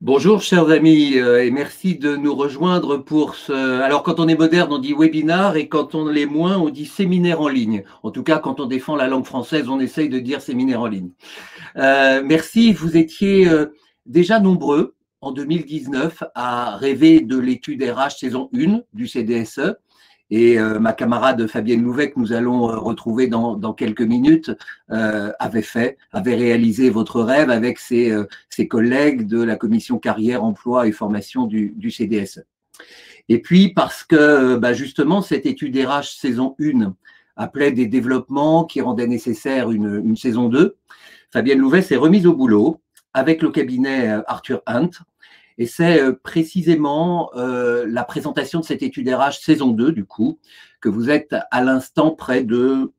Bonjour chers amis et merci de nous rejoindre pour ce… Alors quand on est moderne on dit webinar et quand on l'est moins on dit séminaire en ligne. En tout cas quand on défend la langue française on essaye de dire séminaire en ligne. Merci, vous étiez déjà nombreux en 2019 à rêver de l'étude RH saison 1 du CDSE. Et ma camarade Fabienne Louvet, que nous allons retrouver dans quelques minutes, avait réalisé votre rêve avec ses collègues de la commission carrière, emploi et formation du CDSE. Et puis parce que justement cette étude RH saison 1 appelait des développements qui rendaient nécessaire une saison 2, Fabienne Louvet s'est remise au boulot avec le cabinet Arthur Hunt. Et c'est précisément la présentation de cette étude RH saison 2, du coup, que vous êtes à l'instant près de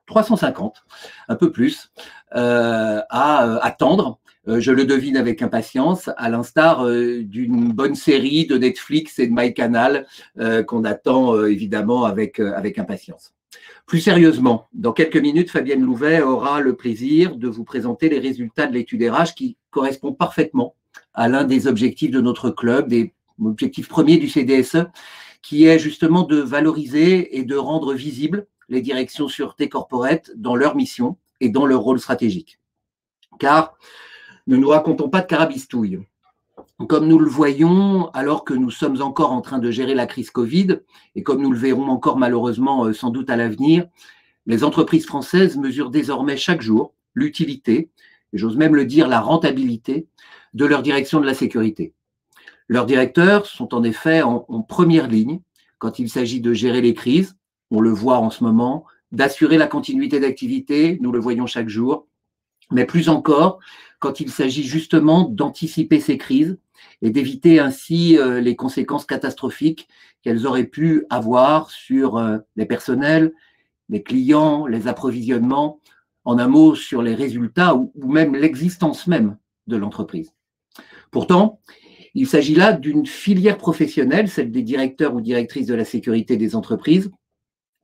350, un peu plus, à attendre. Je le devine avec impatience, à l'instar d'une bonne série de Netflix et de MyCanal qu'on attend évidemment avec impatience. Plus sérieusement, dans quelques minutes, Fabienne Louvet aura le plaisir de vous présenter les résultats de l'étude RH qui correspondent parfaitement à l'un des objectifs de notre club, des objectifs premiers du CDSE, qui est justement de valoriser et de rendre visibles les directions sûreté corporate dans leur mission et dans leur rôle stratégique. Car ne nous racontons pas de carabistouille. Comme nous le voyons, alors que nous sommes encore en train de gérer la crise Covid, et comme nous le verrons encore malheureusement sans doute à l'avenir, les entreprises françaises mesurent désormais chaque jour l'utilité, et j'ose même le dire, la rentabilité de leur direction de la sécurité. Leurs directeurs sont en effet en première ligne quand il s'agit de gérer les crises, on le voit en ce moment, d'assurer la continuité d'activité, nous le voyons chaque jour, mais plus encore quand il s'agit justement d'anticiper ces crises et d'éviter ainsi les conséquences catastrophiques qu'elles auraient pu avoir sur les personnels, les clients, les approvisionnements, en un mot sur les résultats ou même l'existence même de l'entreprise. Pourtant, il s'agit là d'une filière professionnelle, celle des directeurs ou directrices de la sécurité des entreprises,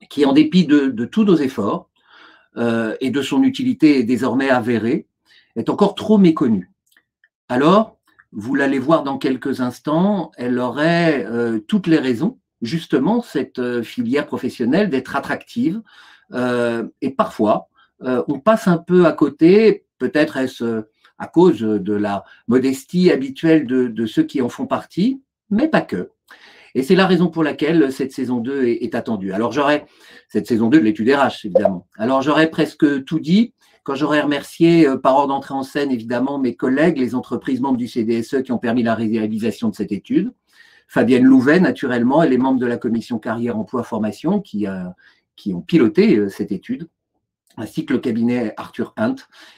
qui, en dépit de tous nos efforts et de son utilité désormais avérée, est encore trop méconnue. Alors, vous l'allez voir dans quelques instants, elle aurait toutes les raisons, justement, cette filière professionnelle, d'être attractive. Et parfois, on passe un peu à côté, peut-être est-ce à cause de la modestie habituelle de ceux qui en font partie, mais pas que. Et c'est la raison pour laquelle cette saison 2 est attendue. Alors cette saison 2 de l'étude RH, évidemment. Alors j'aurais presque tout dit quand j'aurais remercié par ordre d'entrée en scène, évidemment, mes collègues, les entreprises membres du CDSE qui ont permis la réalisation de cette étude. Fabienne Louvet, naturellement, et les membres de la commission carrière, emploi, formation qui ont piloté cette étude, ainsi que le cabinet Arthur Hunt,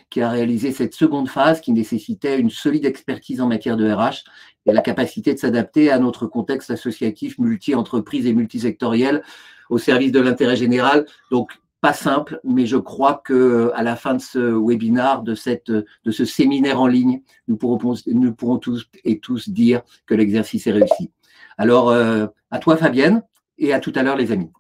qui a réalisé cette seconde phase qui nécessitait une solide expertise en matière de RH et la capacité de s'adapter à notre contexte associatif multi-entreprise et multisectoriel au service de l'intérêt général. Donc, pas simple, mais je crois qu'à la fin de ce webinaire, de ce séminaire en ligne, nous pourrons tous et tous dire que l'exercice est réussi. Alors, à toi Fabienne, et à tout à l'heure les amis.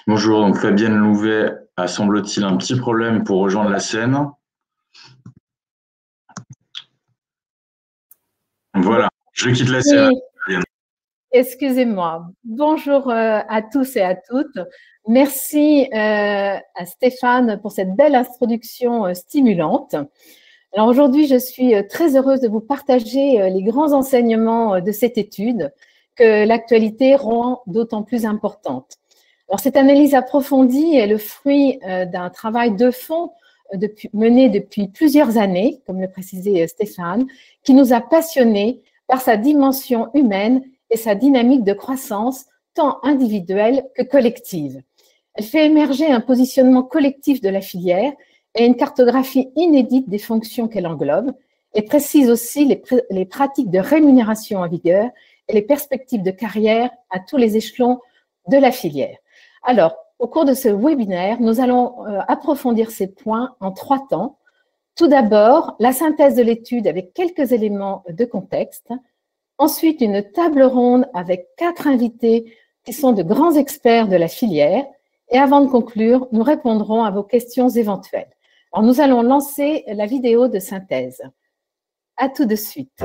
Bonjour, donc Fabienne Louvet a, semble-t-il, un petit problème pour rejoindre la scène. Voilà, je quitte la scène. Oui. Excusez-moi. Bonjour à tous et à toutes. Merci à Stéphane pour cette belle introduction stimulante. Alors aujourd'hui, je suis très heureuse de vous partager les grands enseignements de cette étude que l'actualité rend d'autant plus importante. Alors cette analyse approfondie est le fruit d'un travail de fond menée depuis plusieurs années, comme le précisait Stéphane, qui nous a passionnés par sa dimension humaine et sa dynamique de croissance, tant individuelle que collective. Elle fait émerger un positionnement collectif de la filière et une cartographie inédite des fonctions qu'elle englobe, et précise aussi les pratiques de rémunération en vigueur et les perspectives de carrière à tous les échelons de la filière. Alors, au cours de ce webinaire, nous allons approfondir ces points en 3 temps. Tout d'abord, la synthèse de l'étude avec quelques éléments de contexte. Ensuite, une table ronde avec 4 invités qui sont de grands experts de la filière. Et avant de conclure, nous répondrons à vos questions éventuelles. Alors, nous allons lancer la vidéo de synthèse. À tout de suite.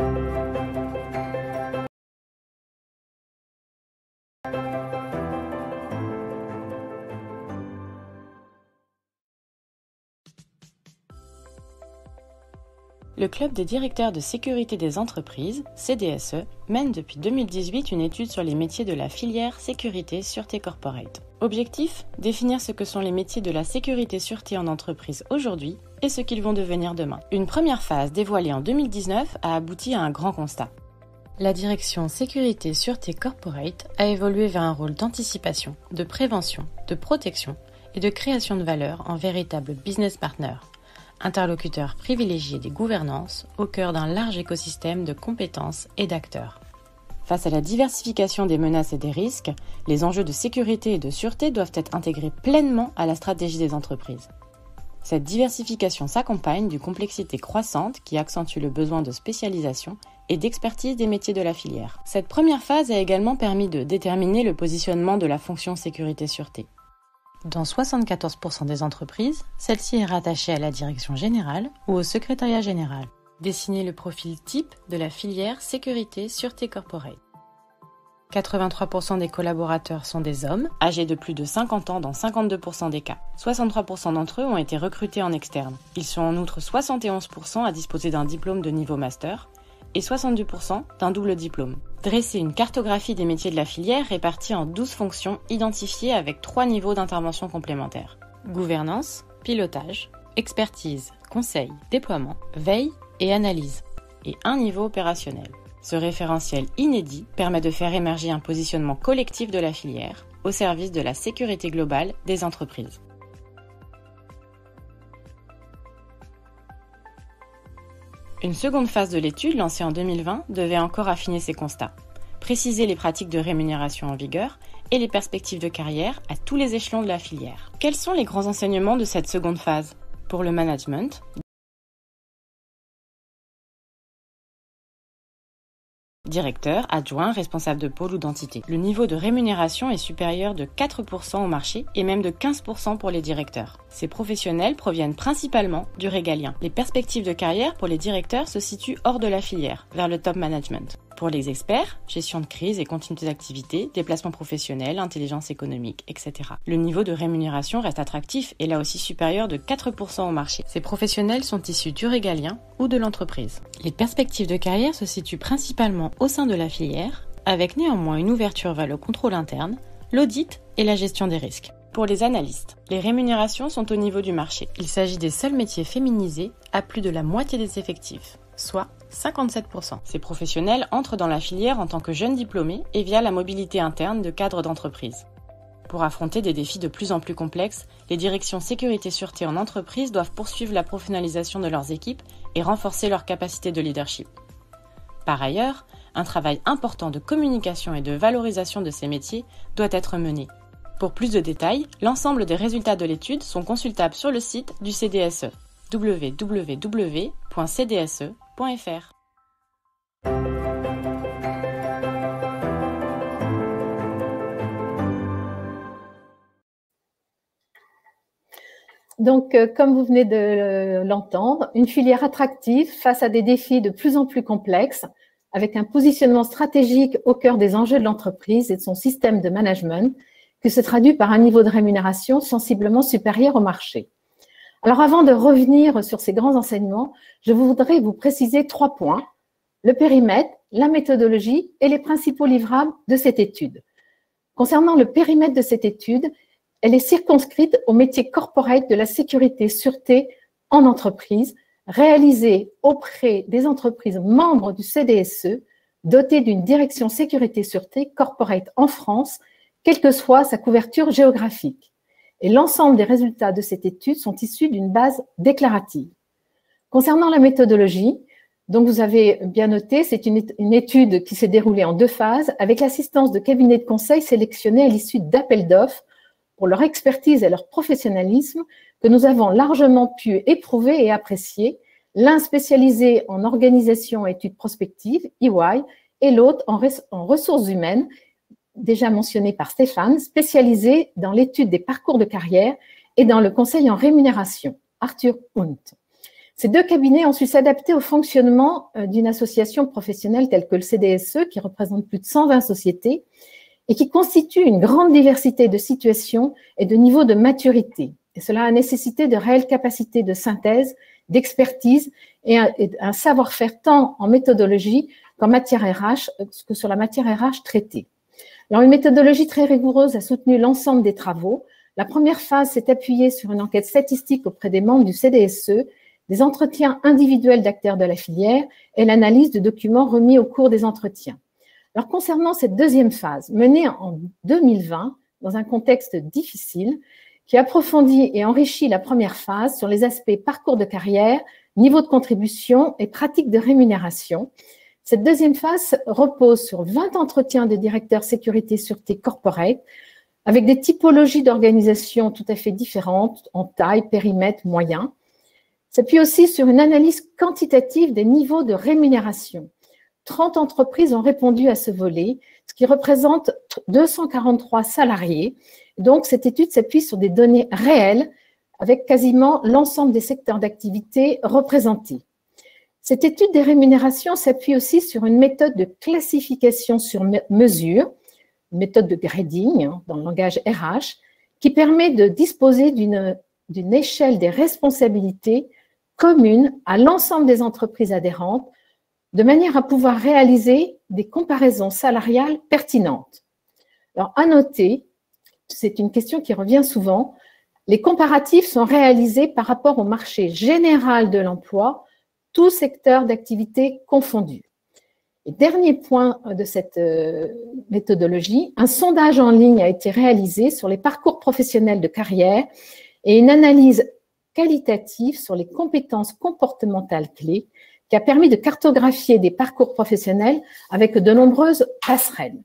Le Club des directeurs de sécurité des entreprises, CDSE, mène depuis 2018 une étude sur les métiers de la filière sécurité sûreté corporate. Objectif : définir ce que sont les métiers de la sécurité sûreté en entreprise aujourd'hui et ce qu'ils vont devenir demain. Une première phase dévoilée en 2019 a abouti à un grand constat. La direction sécurité sûreté corporate a évolué vers un rôle d'anticipation, de prévention, de protection et de création de valeur en véritable business partner. Interlocuteur privilégié des gouvernances au cœur d'un large écosystème de compétences et d'acteurs. Face à la diversification des menaces et des risques, les enjeux de sécurité et de sûreté doivent être intégrés pleinement à la stratégie des entreprises. Cette diversification s'accompagne d'une complexité croissante qui accentue le besoin de spécialisation et d'expertise des métiers de la filière. Cette première phase a également permis de déterminer le positionnement de la fonction sécurité-sûreté. Dans 74% des entreprises, celle-ci est rattachée à la direction générale ou au secrétariat général. Dessiner le profil type de la filière sécurité-sûreté corporate. 83% des collaborateurs sont des hommes, âgés de plus de 50 ans dans 52% des cas. 63% d'entre eux ont été recrutés en externe. Ils sont en outre 71% à disposer d'un diplôme de niveau master et 72% d'un double diplôme. Dresser une cartographie des métiers de la filière répartie en 12 fonctions identifiées avec 3 niveaux d'intervention complémentaires. Gouvernance, pilotage, expertise, conseil, déploiement, veille et analyse. Et un niveau opérationnel. Ce référentiel inédit permet de faire émerger un positionnement collectif de la filière au service de la sécurité globale des entreprises. Une seconde phase de l'étude, lancée en 2020, devait encore affiner ces constats, préciser les pratiques de rémunération en vigueur et les perspectives de carrière à tous les échelons de la filière. Quels sont les grands enseignements de cette seconde phase ? Pour le management, directeur, adjoint, responsable de pôle ou d'entité. Le niveau de rémunération est supérieur de 4% au marché et même de 15% pour les directeurs. Ces professionnels proviennent principalement du régalien. Les perspectives de carrière pour les directeurs se situent hors de la filière, vers le top management. Pour les experts, gestion de crise et continuité d'activité, déplacement professionnel, intelligence économique, etc. Le niveau de rémunération reste attractif et là aussi supérieur de 4% au marché. Ces professionnels sont issus du régalien ou de l'entreprise. Les perspectives de carrière se situent principalement au sein de la filière, avec néanmoins une ouverture vers le contrôle interne, l'audit et la gestion des risques. Pour les analystes, les rémunérations sont au niveau du marché. Il s'agit des seuls métiers féminisés à plus de la moitié des effectifs, soit 57%. Ces professionnels entrent dans la filière en tant que jeunes diplômés et via la mobilité interne de cadres d'entreprise. Pour affronter des défis de plus en plus complexes, les directions sécurité-sûreté en entreprise doivent poursuivre la professionnalisation de leurs équipes et renforcer leur capacité de leadership. Par ailleurs, un travail important de communication et de valorisation de ces métiers doit être mené. Pour plus de détails, l'ensemble des résultats de l'étude sont consultables sur le site du CDSE, www.cdse.fr. Donc, comme vous venez de l'entendre, une filière attractive face à des défis de plus en plus complexes, avec un positionnement stratégique au cœur des enjeux de l'entreprise et de son système de management, qui se traduit par un niveau de rémunération sensiblement supérieur au marché. Alors, avant de revenir sur ces grands enseignements, je voudrais vous préciser 3 points: le périmètre, la méthodologie et les principaux livrables de cette étude. Concernant le périmètre de cette étude, elle est circonscrite au métier corporate de la sécurité, sûreté en entreprise réalisée auprès des entreprises membres du CDSE dotées d'une direction sécurité-sûreté corporate en France, quelle que soit sa couverture géographique. Et l'ensemble des résultats de cette étude sont issus d'une base déclarative. Concernant la méthodologie, donc vous avez bien noté, c'est une étude qui s'est déroulée en 2 phases avec l'assistance de cabinets de conseil sélectionnés à l'issue d'appels d'offres pour leur expertise et leur professionnalisme que nous avons largement pu éprouver et apprécier, l'un spécialisé en organisation et études prospectives, EY, et l'autre en ressources humaines, déjà mentionné par Stéphane, spécialisé dans l'étude des parcours de carrière et dans le conseil en rémunération, Arthur Hunt. Ces 2 cabinets ont su s'adapter au fonctionnement d'une association professionnelle telle que le CDSE, qui représente plus de 120 sociétés et qui constitue une grande diversité de situations et de niveaux de maturité. Et cela a nécessité de réelles capacités de synthèse, d'expertise et un savoir-faire tant en méthodologie qu'en matière RH, que sur la matière RH traitée. Alors, une méthodologie très rigoureuse a soutenu l'ensemble des travaux. La première phase s'est appuyée sur une enquête statistique auprès des membres du CDSE, des entretiens individuels d'acteurs de la filière et l'analyse de documents remis au cours des entretiens. Alors, concernant cette deuxième phase, menée en 2020, dans un contexte difficile, qui approfondit et enrichit la première phase sur les aspects parcours de carrière, niveau de contribution et pratiques de rémunération, cette deuxième phase repose sur 20 entretiens de directeurs sécurité-sûreté corporate, avec des typologies d'organisation tout à fait différentes, en taille, périmètre, moyen. S'appuie aussi sur une analyse quantitative des niveaux de rémunération. 30 entreprises ont répondu à ce volet, ce qui représente 243 salariés. Donc, cette étude s'appuie sur des données réelles, avec quasiment l'ensemble des secteurs d'activité représentés. Cette étude des rémunérations s'appuie aussi sur une méthode de classification sur mesure, une méthode de grading dans le langage RH, qui permet de disposer d'une échelle des responsabilités commune à l'ensemble des entreprises adhérentes, de manière à pouvoir réaliser des comparaisons salariales pertinentes. Alors, à noter, c'est une question qui revient souvent, les comparatifs sont réalisés par rapport au marché général de l'emploi, tous secteurs d'activité confondus. Et dernier point de cette méthodologie, un sondage en ligne a été réalisé sur les parcours professionnels de carrière et une analyse qualitative sur les compétences comportementales clés qui a permis de cartographier des parcours professionnels avec de nombreuses passerelles.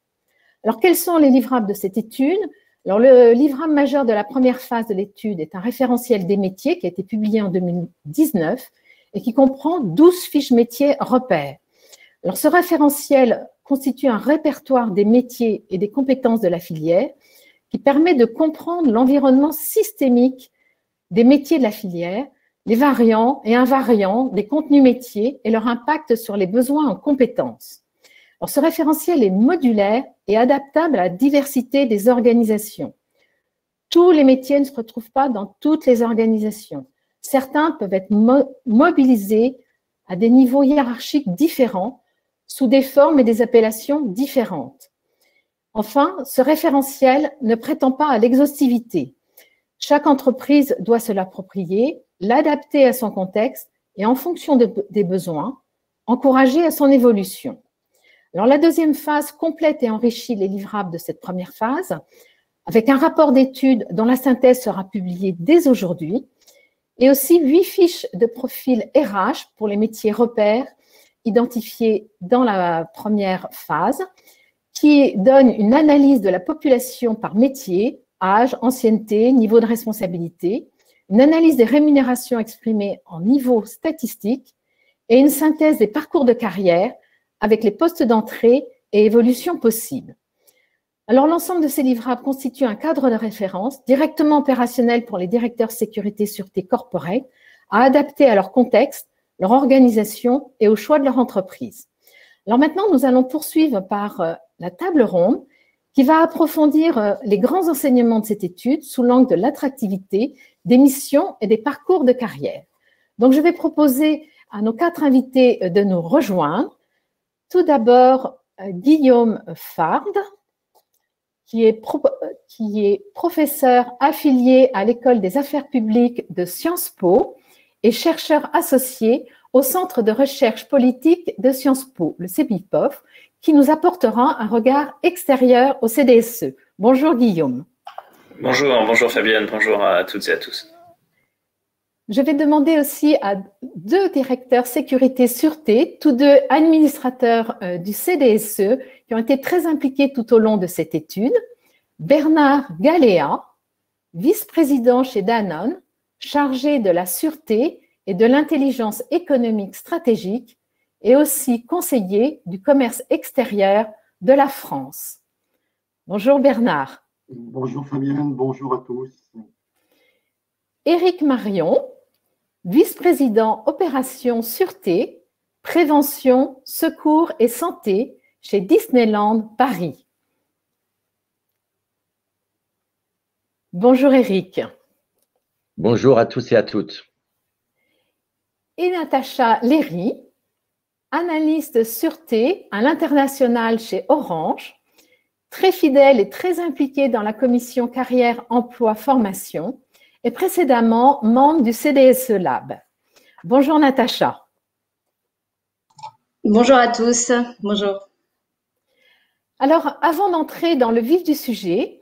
Alors, quels sont les livrables de cette étude? Alors, le livrable majeur de la première phase de l'étude est un référentiel des métiers qui a été publié en 2019 et qui comprend 12 fiches métiers repères. Alors, ce référentiel constitue un répertoire des métiers et des compétences de la filière qui permet de comprendre l'environnement systémique des métiers de la filière, les variants et invariants des contenus métiers et leur impact sur les besoins en compétences. Alors, ce référentiel est modulaire et adaptable à la diversité des organisations. Tous les métiers ne se retrouvent pas dans toutes les organisations. Certains peuvent être mobilisés à des niveaux hiérarchiques différents, sous des formes et des appellations différentes. Enfin, ce référentiel ne prétend pas à l'exhaustivité. Chaque entreprise doit se l'approprier, l'adapter à son contexte et, en fonction des besoins, encourager à son évolution. Alors, la deuxième phase complète et enrichit les livrables de cette première phase, avec un rapport d'étude dont la synthèse sera publiée dès aujourd'hui, et aussi 8 fiches de profil RH pour les métiers repères identifiés dans la première phase, qui donne une analyse de la population par métier, âge, ancienneté, niveau de responsabilité, une analyse des rémunérations exprimées en niveau statistique et une synthèse des parcours de carrière avec les postes d'entrée et évolution possibles. Alors, l'ensemble de ces livrables constitue un cadre de référence directement opérationnel pour les directeurs sécurité sûreté corporate à adapter à leur contexte, leur organisation et au choix de leur entreprise. Alors maintenant, nous allons poursuivre par la table ronde qui va approfondir les grands enseignements de cette étude sous l'angle de l'attractivité, des missions et des parcours de carrière. Donc, je vais proposer à nos 4 invités de nous rejoindre. Tout d'abord, Guillaume Fard, qui est professeur affilié à l'École des affaires publiques de Sciences Po et chercheur associé au Centre de recherche politique de Sciences Po, le CEPIPOF, qui nous apportera un regard extérieur au CDSE. Bonjour Guillaume. Bonjour Fabienne, bonjour à toutes et à tous. Je vais demander aussi à deux directeurs sécurité-sûreté, tous deux administrateurs du CDSE, qui ont été très impliqués tout au long de cette étude. Bernard Galéa, vice-président chez Danone, chargé de la sûreté et de l'intelligence économique stratégique, et aussi conseiller du commerce extérieur de la France. Bonjour Bernard. Bonjour Fabienne, bonjour à tous. Éric Marion, vice-président opération sûreté, prévention, secours et santé chez Disneyland Paris. Bonjour Éric. Bonjour à tous et à toutes. Et Natacha Léry, analyste sûreté à l'international chez Orange, très fidèle et très impliquée dans la commission carrière, emploi, formation et précédemment membre du CDSE Lab. Bonjour Natacha. Bonjour à tous, bonjour. Alors, avant d'entrer dans le vif du sujet,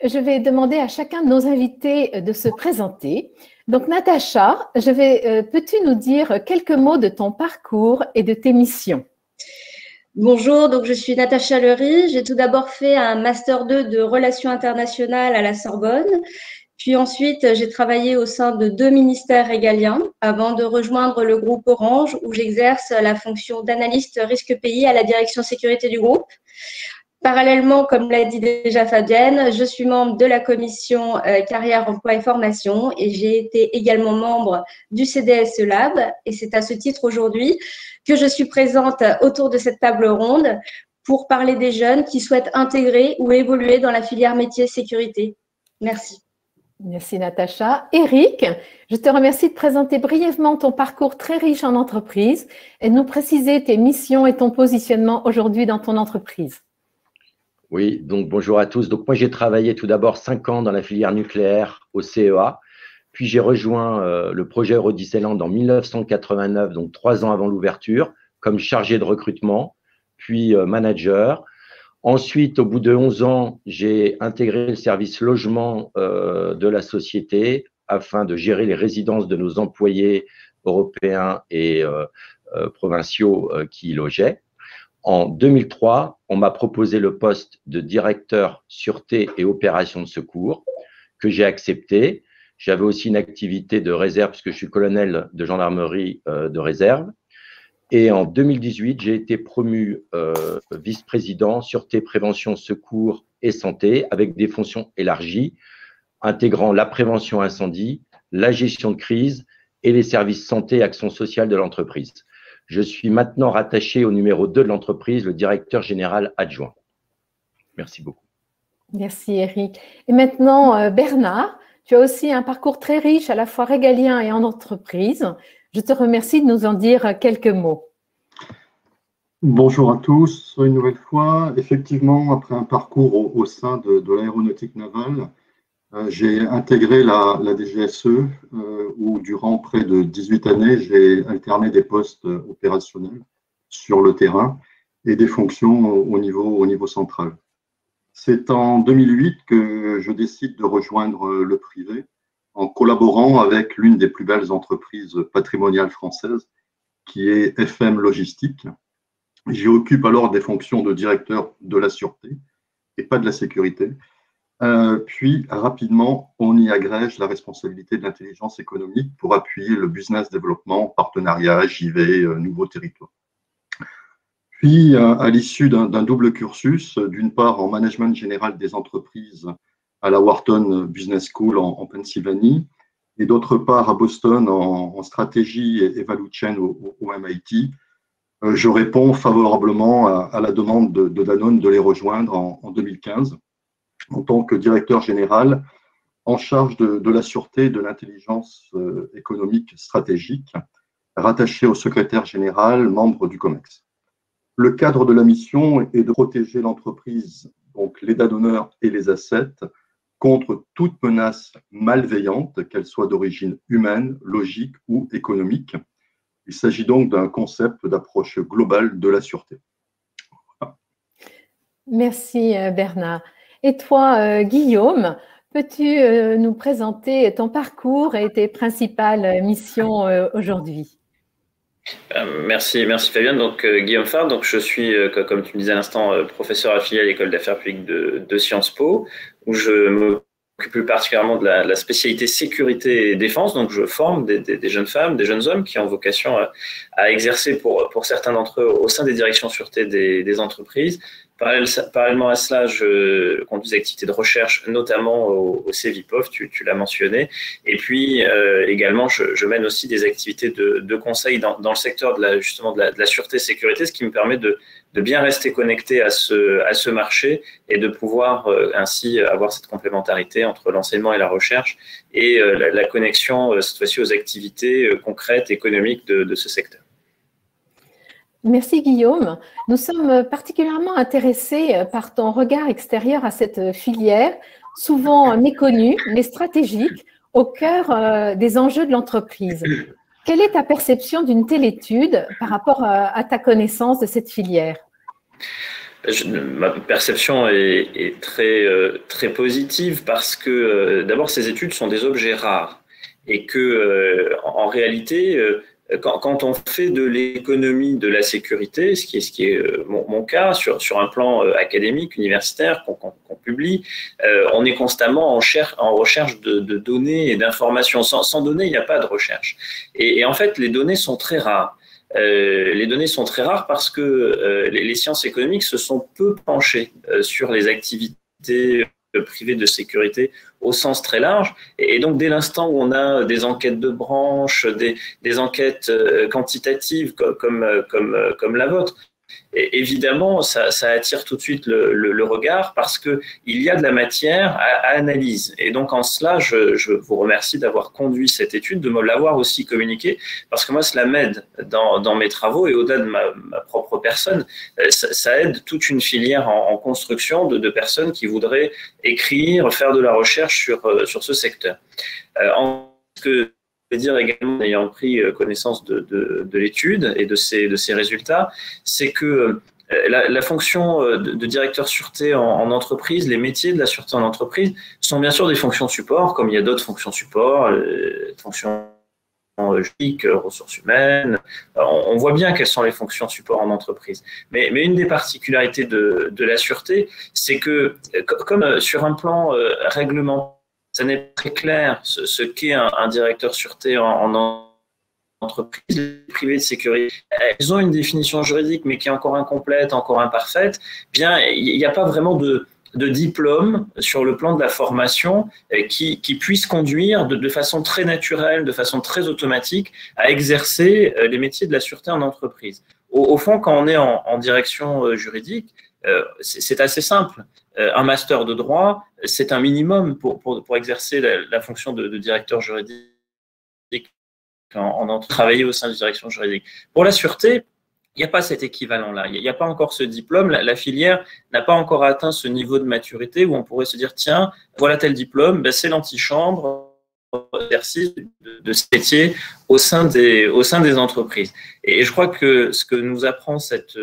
je vais demander à chacun de nos invités de se présenter. Donc Natacha, peux-tu nous dire quelques mots de ton parcours et de tes missions? Bonjour, donc je suis Natacha Léry. J'ai tout d'abord fait un Master 2 de Relations internationales à la Sorbonne. Puis ensuite, j'ai travaillé au sein de 2 ministères régaliens avant de rejoindre le groupe Orange où j'exerce la fonction d'analyste risque pays à la direction sécurité du groupe. Parallèlement, comme l'a dit déjà Fabienne, je suis membre de la commission carrière, emploi et formation et j'ai été également membre du CDSE Lab. Et c'est à ce titre aujourd'hui que je suis présente autour de cette table ronde pour parler des jeunes qui souhaitent intégrer ou évoluer dans la filière métier sécurité. Merci. Merci Natacha. Éric, je te remercie de présenter brièvement ton parcours très riche en entreprise et de nous préciser tes missions et ton positionnement aujourd'hui dans ton entreprise. Oui, donc bonjour à tous. Donc moi, j'ai travaillé tout d'abord 5 ans dans la filière nucléaire au CEA, puis j'ai rejoint le projet Eurodisneyland en 1989, donc 3 ans avant l'ouverture, comme chargé de recrutement, puis manager. Ensuite, au bout de 11 ans, j'ai intégré le service logement de la société afin de gérer les résidences de nos employés européens et provinciaux qui y logeaient. En 2003, on m'a proposé le poste de directeur sûreté et opérations de secours que j'ai accepté. J'avais aussi une activité de réserve puisque je suis colonel de gendarmerie de réserve. Et en 2018, j'ai été promu vice-président sûreté, prévention, secours et santé avec des fonctions élargies intégrant la prévention incendie, la gestion de crise et les services santé et action sociale de l'entreprise. Je suis maintenant rattaché au numéro 2 de l'entreprise, le directeur général adjoint. Merci beaucoup. Merci Éric. Et maintenant, Bernard, tu as aussi un parcours très riche à la fois régalien et en entreprise. Je te remercie de nous en dire quelques mots. Bonjour à tous, une nouvelle fois. Effectivement, après un parcours au sein de l'aéronautique navale, j'ai intégré la DGSE où durant près de 18 années, j'ai alterné des postes opérationnels sur le terrain et des fonctions au niveau central. C'est en 2008 que je décide de rejoindre le privé en collaborant avec l'une des plus belles entreprises patrimoniales françaises qui est FM Logistique. J'y occupe alors des fonctions de directeur de la sûreté et pas de la sécurité. Puis, rapidement, on y agrège la responsabilité de l'intelligence économique pour appuyer le business développement, partenariat, JV, nouveaux territoires. Puis, à l'issue d'un double cursus, d'une part en management général des entreprises à la Wharton Business School en Pennsylvanie, et d'autre part à Boston en stratégie et value chain au MIT, je réponds favorablement à la demande de Danone de les rejoindre en 2015. En tant que directeur général en charge de la sûreté et de l'intelligence économique stratégique, rattaché au secrétaire général, membre du COMEX. Le cadre de la mission est de protéger l'entreprise, donc les danonneurs et les assets, contre toute menace malveillante, qu'elle soit d'origine humaine, logique ou économique. Il s'agit donc d'un concept d'approche globale de la sûreté. Voilà. Merci Bernard. Et toi, Guillaume, peux-tu nous présenter ton parcours et tes principales missions aujourd'hui? Merci Fabienne. Donc Guillaume Fabre, donc je suis, comme tu me disais à l'instant, professeur affilié à l'école d'affaires publiques de Sciences Po, où je m'occupe plus particulièrement de la spécialité sécurité et défense. Donc je forme des jeunes femmes, des jeunes hommes qui ont vocation à exercer pour certains d'entre eux au sein des directions sûreté des entreprises. Parallèlement à cela, je conduis des activités de recherche, notamment au CEVIPOF, tu l'as mentionné. Et puis également, je mène aussi des activités de conseil dans le secteur justement de la sûreté-sécurité, ce qui me permet de bien rester connecté à ce marché et de pouvoir ainsi avoir cette complémentarité entre l'enseignement et la recherche et la connexion, cette fois-ci, aux activités concrètes, économiques de ce secteur. Merci Guillaume. Nous sommes particulièrement intéressés par ton regard extérieur à cette filière, souvent méconnue, mais stratégique, au cœur des enjeux de l'entreprise. Quelle est ta perception d'une telle étude par rapport à ta connaissance de cette filière? Ma perception est très positive parce que d'abord ces études sont des objets rares et que en réalité quand on fait de l'économie de la sécurité, ce qui est mon cas sur un plan académique, universitaire, qu'on publie, on est constamment en recherche de données et d'informations. Sans données, il n'y a pas de recherche. Et en fait, les données sont très rares. Les données sont très rares parce que les sciences économiques se sont peu penchées sur les activités privées de sécurité au sens très large. Et donc, dès l'instant où on a des enquêtes de branche, des enquêtes quantitatives comme la vôtre, et évidemment, ça attire tout de suite le regard parce qu'il y a de la matière à analyse. Et donc, en cela, je vous remercie d'avoir conduit cette étude, de me l'avoir aussi communiquée, parce que moi, cela m'aide dans mes travaux et au-delà de ma propre personne, ça aide toute une filière en construction de personnes qui voudraient écrire, faire de la recherche sur ce secteur. Je veux dire également, ayant pris connaissance de l'étude et de ses résultats, c'est que la fonction de directeur sûreté en entreprise, les métiers de la sûreté en entreprise sont bien sûr des fonctions support, comme il y a d'autres fonctions support, fonctions juridiques, ressources humaines. On voit bien quelles sont les fonctions support en entreprise. Mais une des particularités de la sûreté, c'est que, comme sur un plan réglementaire, ça n'est pas très clair ce qu'est un directeur sûreté en entreprise privée de sécurité. Ils ont une définition juridique, mais qui est encore incomplète, encore imparfaite. Bien, il n'y a pas vraiment de diplôme sur le plan de la formation qui puisse conduire de façon très naturelle, de façon très automatique à exercer les métiers de la sûreté en entreprise. Au fond, quand on est en direction juridique, c'est assez simple. Un master de droit, c'est un minimum pour exercer la fonction de directeur juridique, travailler au sein de la direction juridique. Pour la sûreté, il n'y a pas cet équivalent-là. Il n'y a pas encore ce diplôme. La filière n'a pas encore atteint ce niveau de maturité où on pourrait se dire, tiens, voilà tel diplôme, ben c'est l'antichambre, exercice de ce métier au sein des entreprises. Et je crois que ce que nous apprend cette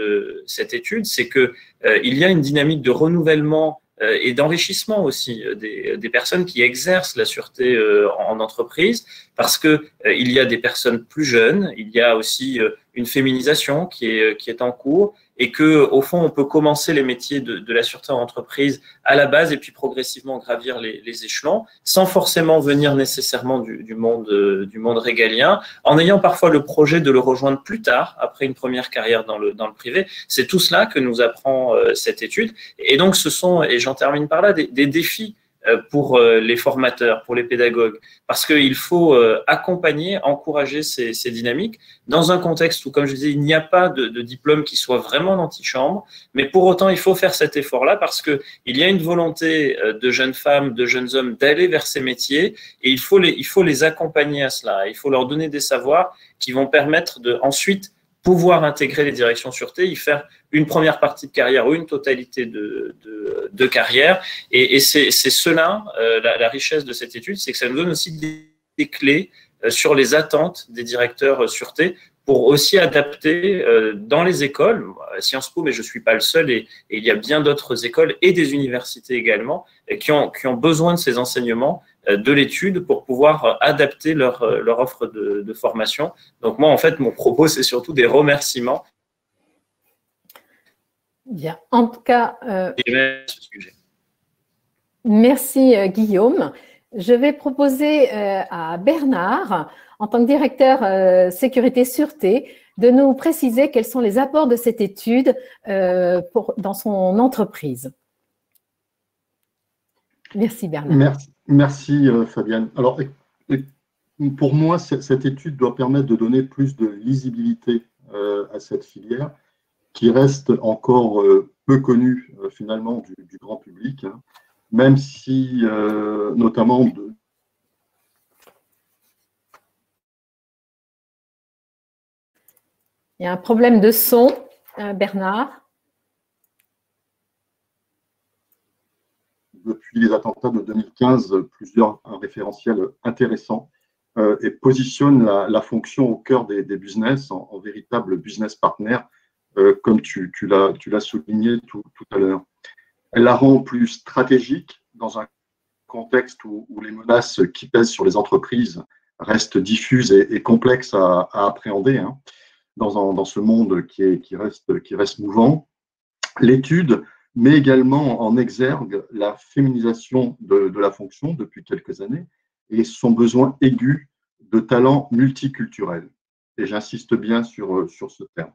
étude, c'est que il y a une dynamique de renouvellement et d'enrichissement aussi des personnes qui exercent la sûreté en entreprise, parce que il y a des personnes plus jeunes, il y a aussi une féminisation qui est en cours, et que au fond on peut commencer les métiers de la sûreté en entreprise à la base et puis progressivement gravir les échelons, sans forcément venir nécessairement du monde régalien, en ayant parfois le projet de le rejoindre plus tard après une première carrière dans le privé. C'est tout cela que nous apprend cette étude, et donc ce sont, et j'en termine par là, des défis pour les formateurs, pour les pédagogues, parce qu'il faut accompagner, encourager ces dynamiques dans un contexte où, comme je disais, il n'y a pas de diplôme qui soit vraiment d'antichambre, mais pour autant, il faut faire cet effort-là parce qu'il y a une volonté de jeunes femmes, de jeunes hommes d'aller vers ces métiers, et il faut les accompagner à cela. Il faut leur donner des savoirs qui vont permettre ensuite pouvoir intégrer les directions sûreté, y faire une première partie de carrière ou une totalité de carrière. Et c'est cela, la richesse de cette étude, c'est que ça nous donne aussi des clés sur les attentes des directeurs sûreté pour aussi adapter dans les écoles, Sciences Po, mais je ne suis pas le seul, et il y a bien d'autres écoles et des universités également qui ont besoin de ces enseignements de l'étude pour pouvoir adapter leur offre de formation. Donc moi, en fait, mon propos, c'est surtout des remerciements. Bien, en tout cas, ce sujet. Merci Guillaume. Je vais proposer à Bernard, en tant que directeur sécurité-sûreté, de nous préciser quels sont les apports de cette étude dans son entreprise. Merci Bernard. Merci Fabienne. Alors, pour moi, cette étude doit permettre de donner plus de lisibilité à cette filière qui reste encore peu connue finalement du grand public, hein, même si notamment Il y a un problème de son, Bernard. Depuis les attentats de 2015, plusieurs référentiels intéressants et positionnent la fonction au cœur des business en véritable business partner, comme tu l'as souligné tout à l'heure. Elle la rend plus stratégique dans un contexte où les menaces qui pèsent sur les entreprises restent diffuses et complexes à appréhender, hein, dans ce monde qui reste mouvant. L'étude met également en exergue la féminisation de la fonction depuis quelques années et son besoin aigu de talents multiculturels. Et j'insiste bien sur ce terme.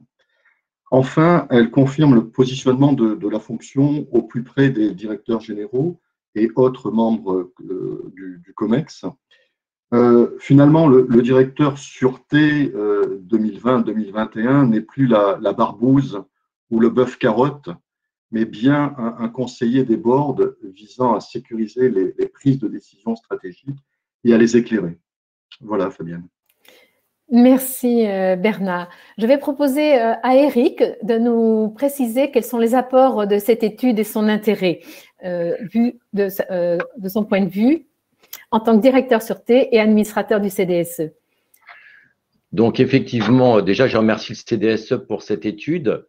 Enfin, elle confirme le positionnement de la fonction au plus près des directeurs généraux et autres membres du COMEX. Finalement, le directeur sûreté 2020-2021 n'est plus la barbouze ou le bœuf carotte, mais bien un conseiller des boards visant à sécuriser les prises de décision stratégiques et à les éclairer. Voilà, Fabienne. Merci Bernard. Je vais proposer à Eric de nous préciser quels sont les apports de cette étude et son intérêt, vu de son point de vue en tant que directeur sûreté et administrateur du CDSE. Donc, effectivement, déjà, je remercie le CDSE pour cette étude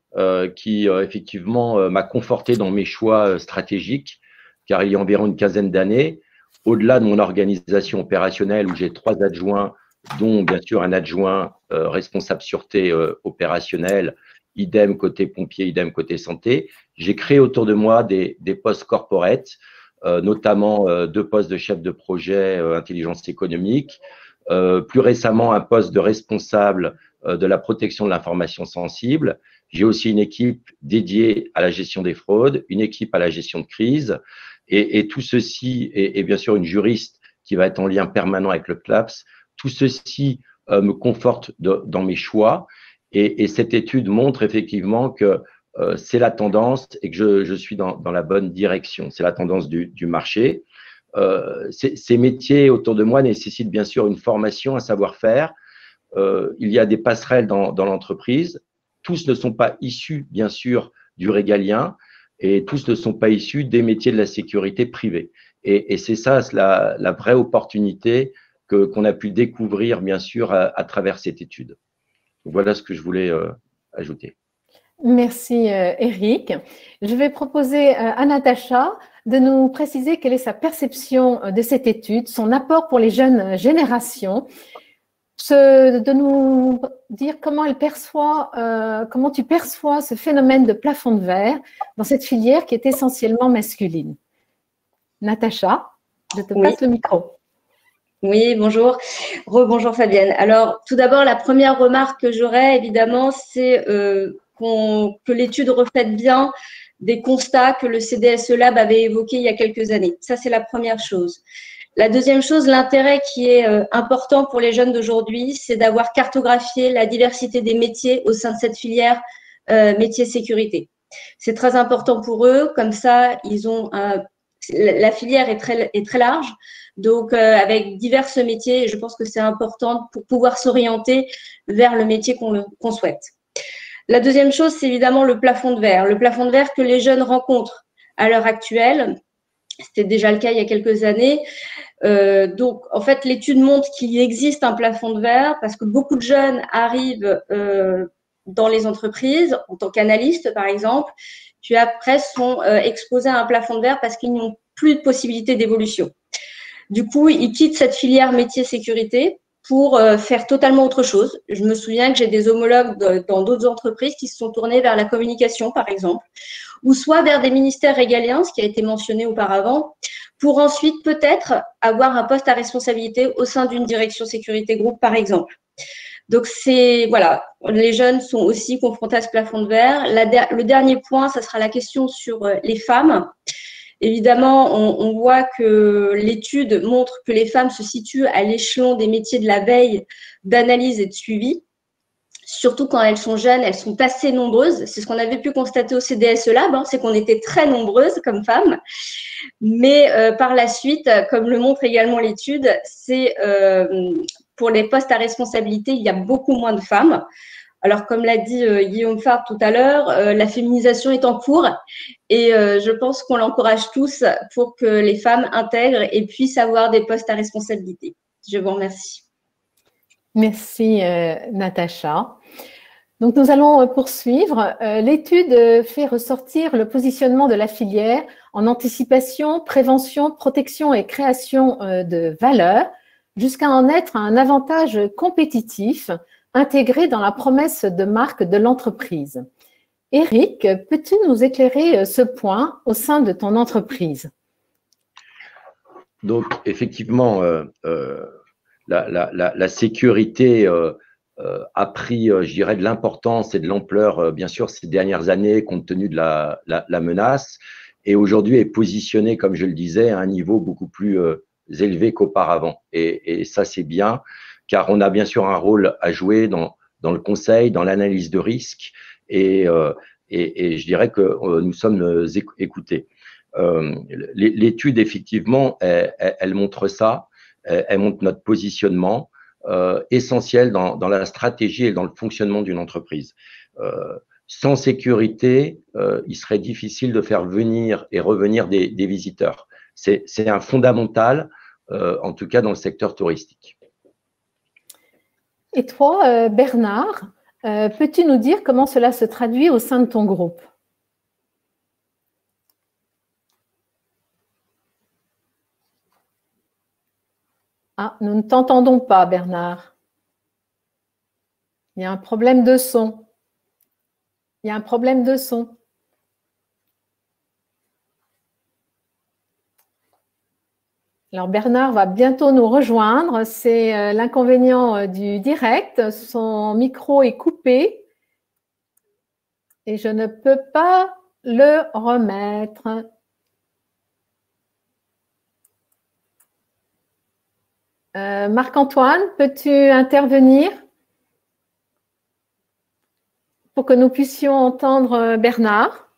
qui, effectivement, m'a conforté dans mes choix stratégiques, car il y a environ une quinzaine d'années, au-delà de mon organisation opérationnelle où j'ai 3 adjoints, dont bien sûr un adjoint responsable sûreté opérationnelle, idem côté pompier, idem côté santé, j'ai créé autour de moi des postes corporate, notamment 2 postes de chef de projet intelligence économique, plus récemment un poste de responsable de la protection de l'information sensible. J'ai aussi une équipe dédiée à la gestion des fraudes, une équipe à la gestion de crise et tout ceci, et bien sûr une juriste qui va être en lien permanent avec le CLAPS. Tout ceci me conforte dans mes choix et cette étude montre effectivement que c'est la tendance et que je suis dans la bonne direction. C'est la tendance du marché. Ces métiers autour de moi nécessitent bien sûr une formation, un savoir-faire. Il y a des passerelles dans l'entreprise. Tous ne sont pas issus, bien sûr, du régalien et tous ne sont pas issus des métiers de la sécurité privée. Et c'est ça la vraie opportunité qu'on a pu découvrir, bien sûr, à travers cette étude. Donc, voilà ce que je voulais ajouter. Merci Eric. Je vais proposer à Natacha de nous préciser quelle est sa perception de cette étude, son apport pour les jeunes générations, de nous dire comment elle perçoit, comment tu perçois ce phénomène de plafond de verre dans cette filière qui est essentiellement masculine. Natacha, je te passe le micro. Oui, bonjour. Rebonjour Fabienne. Alors, tout d'abord, la première remarque que j'aurais, évidemment, c'est que l'étude reflète bien des constats que le CDSE Lab avait évoqués il y a quelques années. Ça, c'est la première chose. La deuxième chose, l'intérêt qui est important pour les jeunes d'aujourd'hui, c'est d'avoir cartographié la diversité des métiers au sein de cette filière métier sécurité. C'est très important pour eux, comme ça, ils ont la filière est très large, donc avec divers métiers, et je pense que c'est important pour pouvoir s'orienter vers le métier qu'on souhaite. La deuxième chose, c'est évidemment le plafond de verre. Le plafond de verre que les jeunes rencontrent à l'heure actuelle, c'était déjà le cas il y a quelques années. Donc, en fait, l'étude montre qu'il existe un plafond de verre parce que beaucoup de jeunes arrivent dans les entreprises en tant qu'analystes, par exemple, puis après sont exposés à un plafond de verre parce qu'ils n'ont plus de possibilité d'évolution. Du coup, ils quittent cette filière métier sécurité pour faire totalement autre chose. Je me souviens que j'ai des homologues dans d'autres entreprises qui se sont tournés vers la communication, par exemple, ou soit vers des ministères régaliens, ce qui a été mentionné auparavant, pour ensuite peut-être avoir un poste à responsabilité au sein d'une direction sécurité groupe, par exemple. Donc, voilà, les jeunes sont aussi confrontés à ce plafond de verre. Le dernier point, ça sera la question sur les femmes. Évidemment, on voit que l'étude montre que les femmes se situent à l'échelon des métiers de la veille, d'analyse et de suivi. Surtout quand elles sont jeunes, elles sont assez nombreuses. C'est ce qu'on avait pu constater au CDSE Lab, c'est qu'on était très nombreuses comme femmes. Mais par la suite, comme le montre également l'étude, c'est pour les postes à responsabilité, il y a beaucoup moins de femmes. Alors, comme l'a dit Guillaume Fabre tout à l'heure, la féminisation est en cours et je pense qu'on l'encourage tous pour que les femmes intègrent et puissent avoir des postes à responsabilité. Je vous remercie. Merci, Natacha. Donc, nous allons poursuivre. L'étude fait ressortir le positionnement de la filière en anticipation, prévention, protection et création de valeur jusqu'à en être un avantage compétitif intégré dans la promesse de marque de l'entreprise. Eric, peux-tu nous éclairer ce point au sein de ton entreprise? Donc, effectivement, la sécurité a pris, je dirais, de l'importance et de l'ampleur, bien sûr, ces dernières années, compte tenu de la menace, et aujourd'hui est positionnée, comme je le disais, à un niveau beaucoup plus élevé qu'auparavant. Et ça, c'est bien, car on a bien sûr un rôle à jouer dans le conseil, dans l'analyse de risque, et je dirais que nous sommes écoutés. L'étude, effectivement, elle montre ça, elle montre notre positionnement essentiel dans la stratégie et dans le fonctionnement d'une entreprise. Sans sécurité, il serait difficile de faire venir et revenir des visiteurs. C'est un fondamental, en tout cas dans le secteur touristique. Et toi, Bernard, peux-tu nous dire comment cela se traduit au sein de ton groupe? Ah, nous ne t'entendons pas, Bernard. Il y a un problème de son. Il y a un problème de son. Alors, Bernard va bientôt nous rejoindre. C'est l'inconvénient du direct. Son micro est coupé et je ne peux pas le remettre. Marc-Antoine, peux-tu intervenir pour que nous puissions entendre Bernard?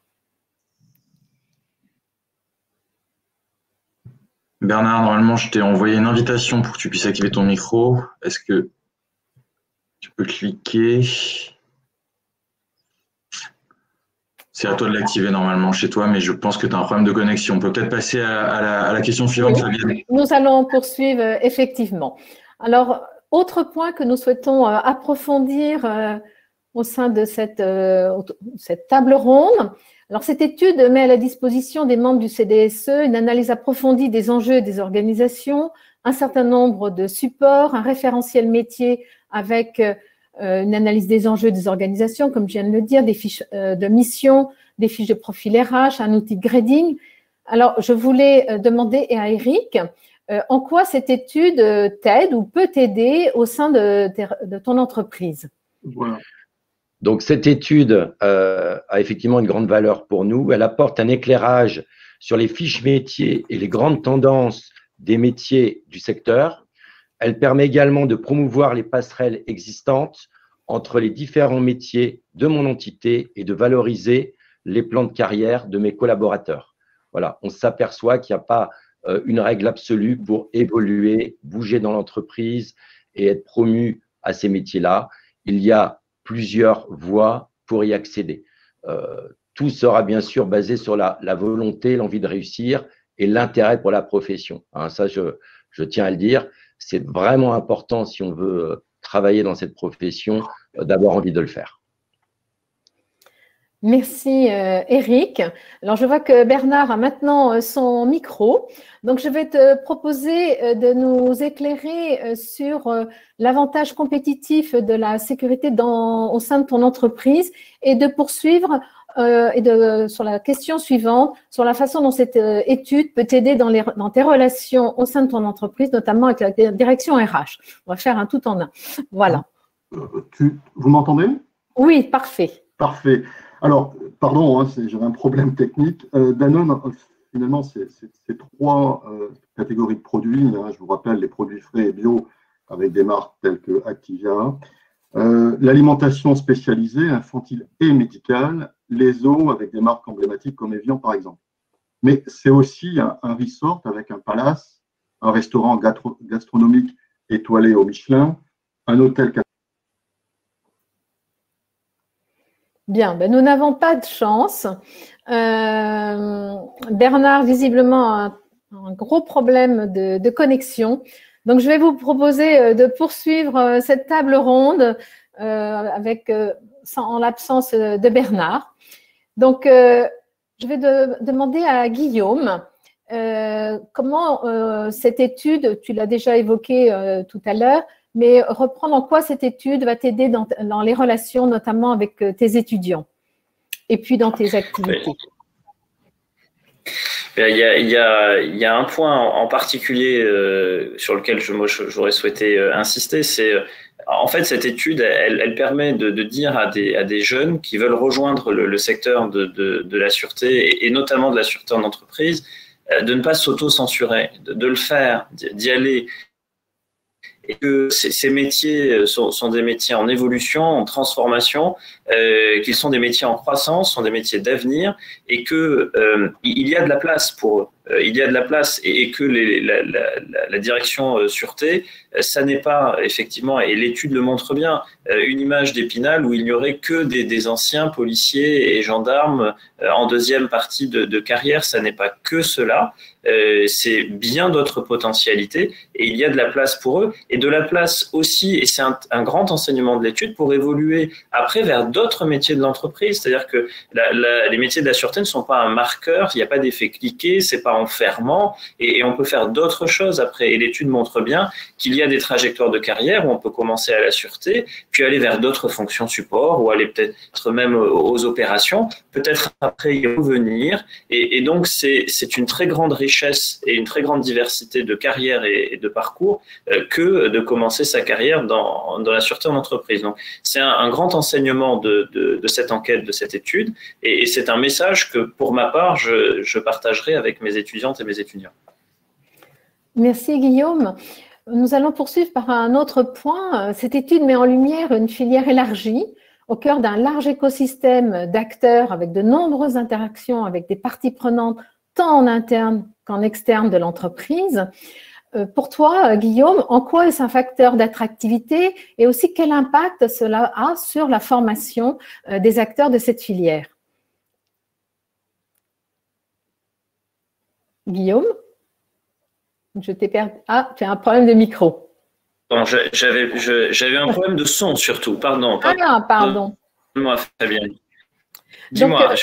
Bernard, normalement, je t'ai envoyé une invitation pour que tu puisses activer ton micro. Est-ce que tu peux cliquer? C'est à toi de l'activer normalement chez toi, mais je pense que tu as un problème de connexion. On peut peut-être passer à la question suivante, Fabienne. Nous allons poursuivre, effectivement. Alors, autre point que nous souhaitons approfondir au sein de cette table ronde. Alors, cette étude met à la disposition des membres du CDSE une analyse approfondie des enjeux et des organisations, un certain nombre de supports, un référentiel métier avec une analyse des enjeux des organisations, comme je viens de le dire, des fiches de mission, des fiches de profil RH, un outil de grading. Alors, je voulais demander à Eric, en quoi cette étude t'aide ou peut t'aider au sein de ton entreprise? Voilà. Donc, cette étude a effectivement une grande valeur pour nous. Elle apporte un éclairage sur les fiches métiers et les grandes tendances des métiers du secteur. Elle permet également de promouvoir les passerelles existantes entre les différents métiers de mon entité et de valoriser les plans de carrière de mes collaborateurs. Voilà, on s'aperçoit qu'il n'y a pas une règle absolue pour évoluer, bouger dans l'entreprise et être promu à ces métiers-là. Il y a plusieurs voies pour y accéder. Tout sera bien sûr basé sur la volonté, l'envie de réussir et l'intérêt pour la profession. Hein, ça, je tiens à le dire. C'est vraiment important si on veut travailler dans cette profession, d'avoir envie de le faire. Merci Eric. Alors je vois que Bernard a maintenant son micro. Donc je vais te proposer de nous éclairer sur l'avantage compétitif de la sécurité au sein de ton entreprise et de poursuivre sur la question suivante, sur la façon dont cette étude peut t'aider dans tes relations au sein de ton entreprise, notamment avec la direction RH. On va faire un tout en un. Voilà. Vous m'entendez? Oui, parfait. Parfait. Alors, pardon, hein, j'avais un problème technique. Danone, finalement, c'est trois catégories de produits. Hein, je vous rappelle, les produits frais et bio avec des marques telles que Activia, l'alimentation spécialisée, infantile et médicale, les eaux avec des marques emblématiques comme Evian, par exemple. Mais c'est aussi un resort avec un palace, un restaurant gastronomique étoilé au Michelin, un hôtel. Bien, ben nous n'avons pas de chance. Bernard, visiblement, a un gros problème de connexion. Donc, je vais vous proposer de poursuivre cette table ronde en l'absence de Bernard. Donc, je vais demander à Guillaume comment cette étude, tu l'as déjà évoquée tout à l'heure, mais reprendre en quoi cette étude va t'aider dans les relations, notamment avec tes étudiants et puis dans tes activités. Il y a un point en particulier sur lequel j'aurais souhaité insister, c'est en fait cette étude, elle permet de dire à des jeunes qui veulent rejoindre le secteur de la sûreté et notamment de la sûreté en entreprise, de ne pas s'auto-censurer, de le faire, d'y aller. Et que ces métiers sont des métiers en évolution, en transformation, qu'ils sont des métiers en croissance, sont des métiers d'avenir, et que il y a de la place pour eux. Il y a de la place et que la direction sûreté, ça n'est pas effectivement, et l'étude le montre bien, une image d'Épinal où il n'y aurait que des anciens policiers et gendarmes en deuxième partie de carrière. Ça n'est pas que cela. C'est bien d'autres potentialités et il y a de la place pour eux et de la place aussi, et c'est un grand enseignement de l'étude, pour évoluer après vers d'autres métiers de l'entreprise. C'est-à-dire que les métiers de la sûreté ne sont pas un marqueur, il n'y a pas d'effet cliqué, c'est pas enfermant et on peut faire d'autres choses après. Et l'étude montre bien qu'il y a des trajectoires de carrière où on peut commencer à la sûreté, puis aller vers d'autres fonctions support ou aller peut-être même aux opérations, peut-être après y revenir. Et donc c'est une très grande richesse et une très grande diversité de carrières et de parcours que de commencer sa carrière dans la sûreté en entreprise. Donc c'est un grand enseignement de cette enquête, de cette étude, et c'est un message que pour ma part je partagerai avec mes étudiantes et mes étudiants. Merci Guillaume. Nous allons poursuivre par un autre point. Cette étude met en lumière une filière élargie au cœur d'un large écosystème d'acteurs avec de nombreuses interactions avec des parties prenantes tant en interne qu'en externe de l'entreprise. Pour toi, Guillaume, en quoi est-ce un facteur d'attractivité et aussi quel impact cela a sur la formation des acteurs de cette filière? Guillaume, je t'ai perdu. Ah, tu as un problème de micro. Bon, j'avais un problème de son surtout, pardon. Ah, pardon. Dis-moi, Fabienne. Dis-moi,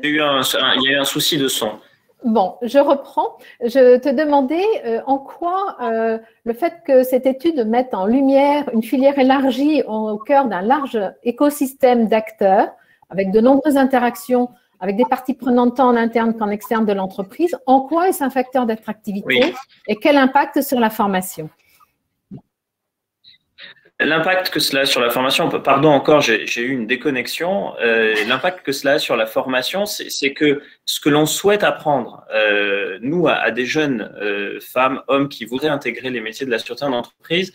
il y a eu un souci de son. Bon, je reprends. Je te demandais en quoi le fait que cette étude mette en lumière une filière élargie au cœur d'un large écosystème d'acteurs avec de nombreuses interactions avec des parties prenantes tant en interne qu'en externe de l'entreprise, en quoi est-ce un facteur d'attractivité et quel impact sur la formation? L'impact que cela a sur la formation, pardon encore, j'ai eu une déconnexion. L'impact que cela a sur la formation, c'est que ce que l'on souhaite apprendre, nous, à des jeunes femmes, hommes qui voudraient intégrer les métiers de la sûreté en entreprise,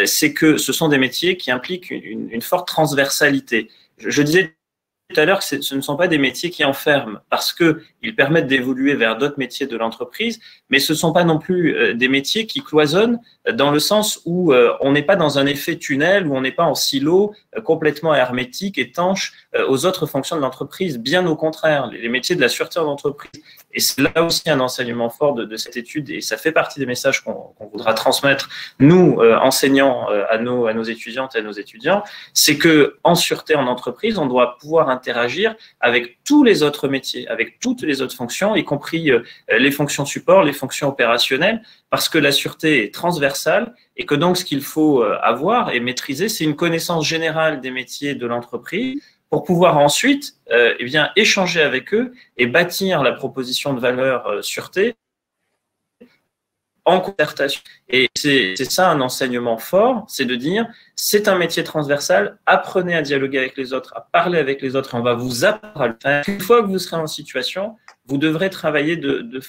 c'est que ce sont des métiers qui impliquent une forte transversalité. Je disais tout à l'heure que ce ne sont pas des métiers qui enferment parce qu'ils permettent d'évoluer vers d'autres métiers de l'entreprise, mais ce ne sont pas non plus des métiers qui cloisonnent dans le sens où on n'est pas dans un effet tunnel, où on n'est pas en silo complètement hermétique, étanche aux autres fonctions de l'entreprise. Bien au contraire, les métiers de la sûreté en entreprise, et c'est là aussi un enseignement fort de cette étude, et ça fait partie des messages qu'on voudra transmettre, nous, enseignants, à nos étudiantes et à nos étudiants, c'est qu'en sûreté en entreprise, on doit pouvoir interagir avec tous les autres métiers, avec toutes les autres fonctions, y compris les fonctions support, les fonctions opérationnelles, parce que la sûreté est transversale et que donc ce qu'il faut avoir et maîtriser, c'est une connaissance générale des métiers de l'entreprise pour pouvoir ensuite eh bien, échanger avec eux et bâtir la proposition de valeur sûreté en concertation. Et c'est ça un enseignement fort, c'est de dire, c'est un métier transversal, apprenez à dialoguer avec les autres, à parler avec les autres, et on va vous apprendre à le faire. Une fois que vous serez en situation, vous devrez travailler de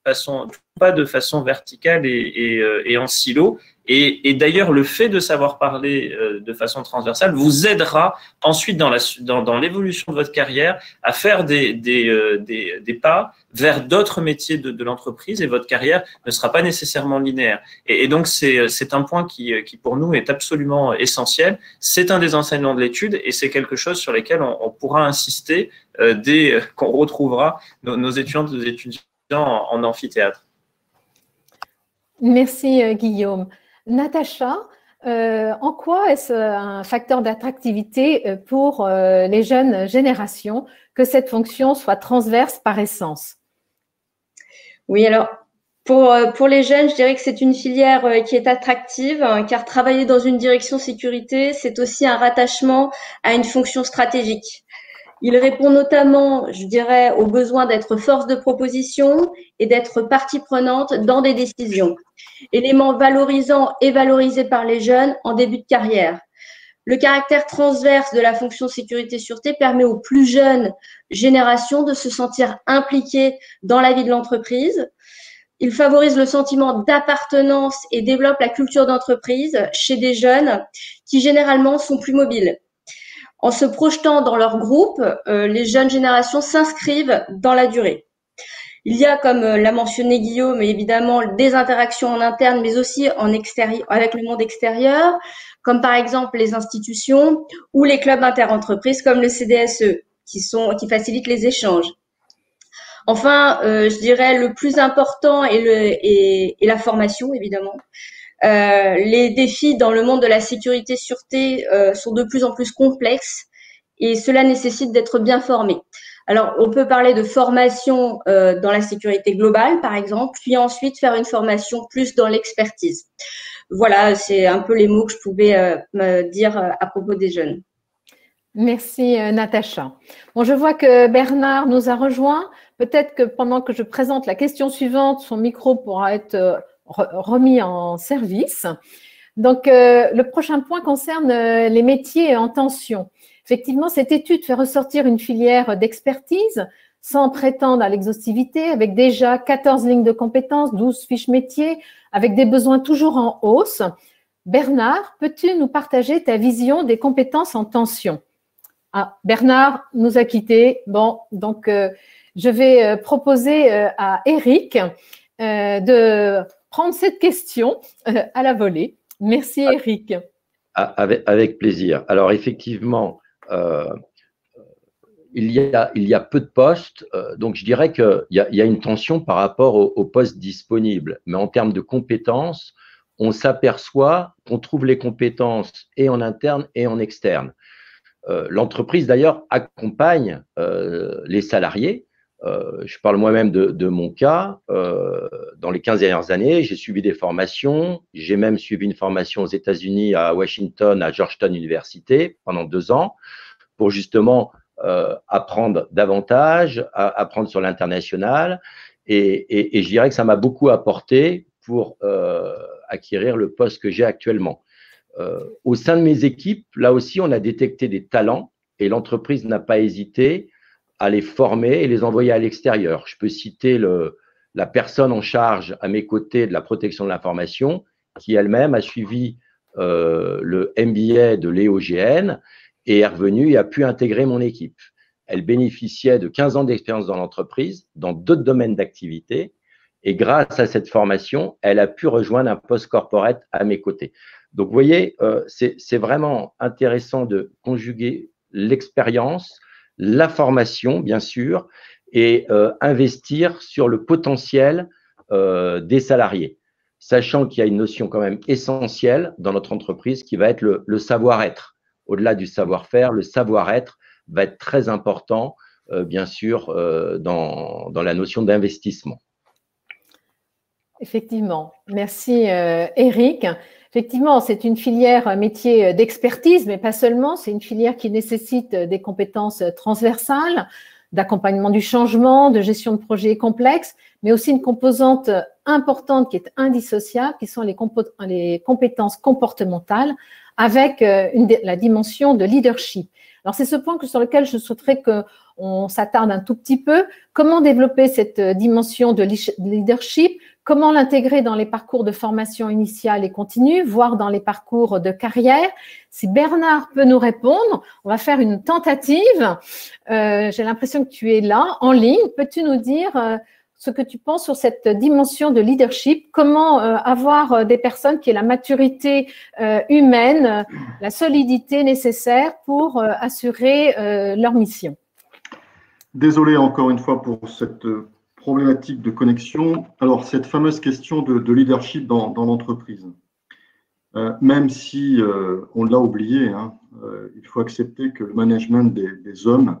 façon, pas de façon verticale et en silo. Et d'ailleurs, le fait de savoir parler de façon transversale vous aidera ensuite dans l'évolution de votre carrière à faire des pas vers d'autres métiers de l'entreprise, et votre carrière ne sera pas nécessairement linéaire. Et donc, c'est un point qui, pour nous, est absolument essentiel. C'est un des enseignements de l'étude et c'est quelque chose sur lequel on pourra insister dès qu'on retrouvera nos étudiantes et nos étudiants en amphithéâtre. Merci Guillaume. Natacha, en quoi est-ce un facteur d'attractivité pour les jeunes générations que cette fonction soit transverse par essence? Oui, alors pour les jeunes, je dirais que c'est une filière qui est attractive, car travailler dans une direction sécurité, c'est aussi un rattachement à une fonction stratégique. Il répond notamment, je dirais, au besoin d'être force de proposition et d'être partie prenante dans des décisions. Élément valorisant et valorisé par les jeunes en début de carrière. Le caractère transverse de la fonction sécurité-sûreté permet aux plus jeunes générations de se sentir impliquées dans la vie de l'entreprise. Il favorise le sentiment d'appartenance et développe la culture d'entreprise chez des jeunes qui généralement sont plus mobiles. En se projetant dans leur groupe, les jeunes générations s'inscrivent dans la durée. Il y a, comme l'a mentionné Guillaume, évidemment des interactions en interne, mais aussi en extérieur, avec le monde extérieur, comme par exemple les institutions ou les clubs interentreprises comme le CDSE, qui facilitent les échanges. Enfin, je dirais le plus important est la formation, évidemment. Les défis dans le monde de la sécurité-sûreté sont de plus en plus complexes et cela nécessite d'être bien formé. Alors, on peut parler de formation dans la sécurité globale, par exemple, puis ensuite faire une formation plus dans l'expertise. Voilà, c'est un peu les mots que je pouvais me dire à propos des jeunes. Merci Natacha. Bon, je vois que Bernard nous a rejoint. Peut-être que pendant que je présente la question suivante, son micro pourra être remis en service. Donc, le prochain point concerne les métiers en tension. Effectivement, cette étude fait ressortir une filière d'expertise sans prétendre à l'exhaustivité, avec déjà 14 lignes de compétences, 12 fiches métiers, avec des besoins toujours en hausse. Bernard, peux-tu nous partager ta vision des compétences en tension? Ah, Bernard nous a quittés. Bon, donc je vais proposer à Eric de prendre cette question à la volée. Merci Eric. Avec plaisir. Alors effectivement, il y a peu de postes, donc je dirais qu'il y a une tension par rapport aux postes disponibles. Mais en termes de compétences, on s'aperçoit qu'on trouve les compétences et en interne et en externe. L'entreprise d'ailleurs accompagne les salariés. Je parle moi-même de mon cas. Dans les 15 dernières années, j'ai suivi des formations. J'ai même suivi une formation aux États-Unis, à Washington, à Georgetown University, pendant 2 ans, pour justement apprendre davantage, apprendre sur l'international. Et je dirais que ça m'a beaucoup apporté pour acquérir le poste que j'ai actuellement. Au sein de mes équipes, là aussi, on a détecté des talents et l'entreprise n'a pas hésité à les former et les envoyer à l'extérieur. Je peux citer la personne en charge à mes côtés de la protection de l'information qui elle-même a suivi le MBA de l'EOGN et est revenue et a pu intégrer mon équipe. Elle bénéficiait de 15 ans d'expérience dans l'entreprise, dans d'autres domaines d'activité, et grâce à cette formation, elle a pu rejoindre un poste corporate à mes côtés. Donc, vous voyez, c'est vraiment intéressant de conjuguer l'expérience, la formation, bien sûr, et investir sur le potentiel des salariés, sachant qu'il y a une notion quand même essentielle dans notre entreprise qui va être le savoir-être. Au-delà du savoir-faire, le savoir-être va être très important, bien sûr, dans la notion d'investissement. Effectivement. Merci, Eric. Effectivement, c'est une filière métier d'expertise, mais pas seulement. C'est une filière qui nécessite des compétences transversales, d'accompagnement du changement, de gestion de projets complexes, mais aussi une composante importante qui est indissociable, qui sont les compétences comportementales, avec la dimension de leadership. Alors, c'est ce point sur lequel je souhaiterais qu'on s'attarde un tout petit peu. Comment développer cette dimension de leadership? Comment l'intégrer dans les parcours de formation initiale et continue, voire dans les parcours de carrière? Si Bernard peut nous répondre, on va faire une tentative. J'ai l'impression que tu es là, en ligne. Peux-tu nous dire ce que tu penses sur cette dimension de leadership? Comment avoir des personnes qui aient la maturité humaine, la solidité nécessaire pour assurer leur mission? Désolé encore une fois pour cette problématique de connexion. Alors, cette fameuse question de leadership dans l'entreprise, même si on l'a oublié, hein, il faut accepter que le management des hommes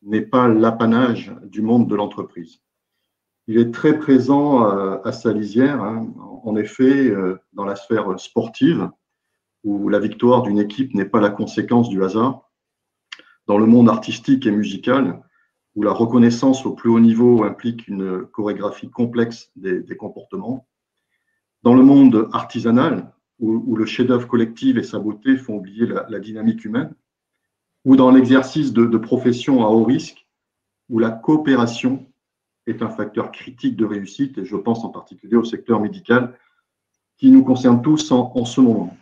n'est pas l'apanage du monde de l'entreprise. Il est très présent à sa lisière, hein, en effet, dans la sphère sportive, où la victoire d'une équipe n'est pas la conséquence du hasard, dans le monde artistique et musical, où la reconnaissance au plus haut niveau implique une chorégraphie complexe des comportements, dans le monde artisanal, où le chef-d'œuvre collectif et sa beauté font oublier la dynamique humaine, ou dans l'exercice de professions à haut risque, où la coopération est un facteur critique de réussite, et je pense en particulier au secteur médical, qui nous concerne tous en ce moment.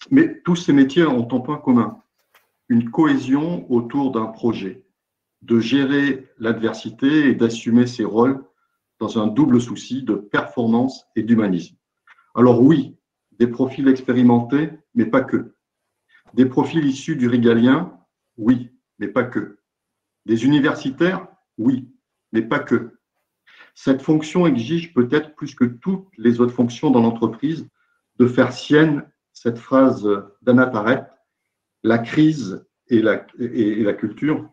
Mais tous ces métiers ont un point commun, une cohésion autour d'un projet, de gérer l'adversité et d'assumer ses rôles dans un double souci de performance et d'humanisme. Alors oui, des profils expérimentés, mais pas que. Des profils issus du régalien, oui, mais pas que. Des universitaires, oui, mais pas que. Cette fonction exige peut-être plus que toutes les autres fonctions dans l'entreprise de faire sienne cette phrase d'Anna Tarrett, la crise et la culture.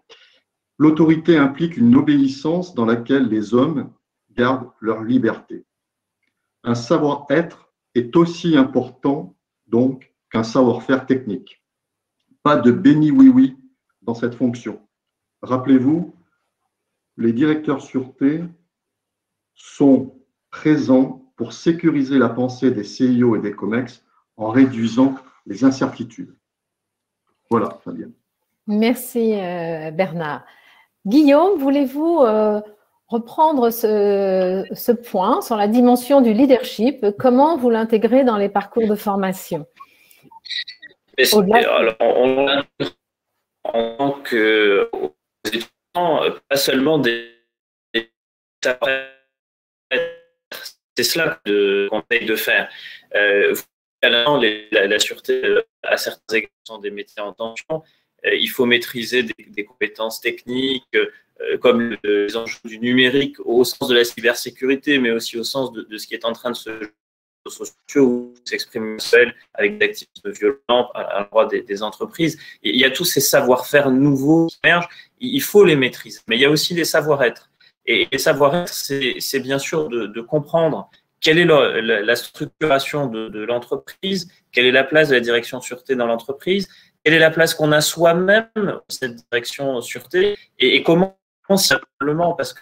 L'autorité implique une obéissance dans laquelle les hommes gardent leur liberté. Un savoir-être est aussi important donc qu'un savoir-faire technique. Pas de béni oui-oui dans cette fonction. Rappelez-vous, les directeurs sûreté sont présents pour sécuriser la pensée des CIO et des COMEX en réduisant les incertitudes. Voilà, Fabienne. Merci Bernard. Guillaume, voulez-vous reprendre ce point sur la dimension du leadership? Comment vous l'intégrez dans les parcours de formation? Alors, en tant qu'étudiants, pas seulement c'est cela qu'on essaye de faire. La sûreté, à certains égards, sont des métiers en tension. Il faut maîtriser des compétences techniques, comme les enjeux du numérique au sens de la cybersécurité, mais aussi au sens de ce qui est en train de se jouer aux réseaux sociaux ou s'exprimer seul avec des activismes violents à l'endroit des entreprises. Et il y a tous ces savoir-faire nouveaux qui émergent, il faut les maîtriser. Mais il y a aussi les savoir-être. Et les savoir-être, c'est bien sûr de comprendre quelle est la structuration de l'entreprise, quelle est la place de la direction sûreté dans l'entreprise, quelle est la place qu'on a soi-même dans cette direction sûreté et comment simplement, parce que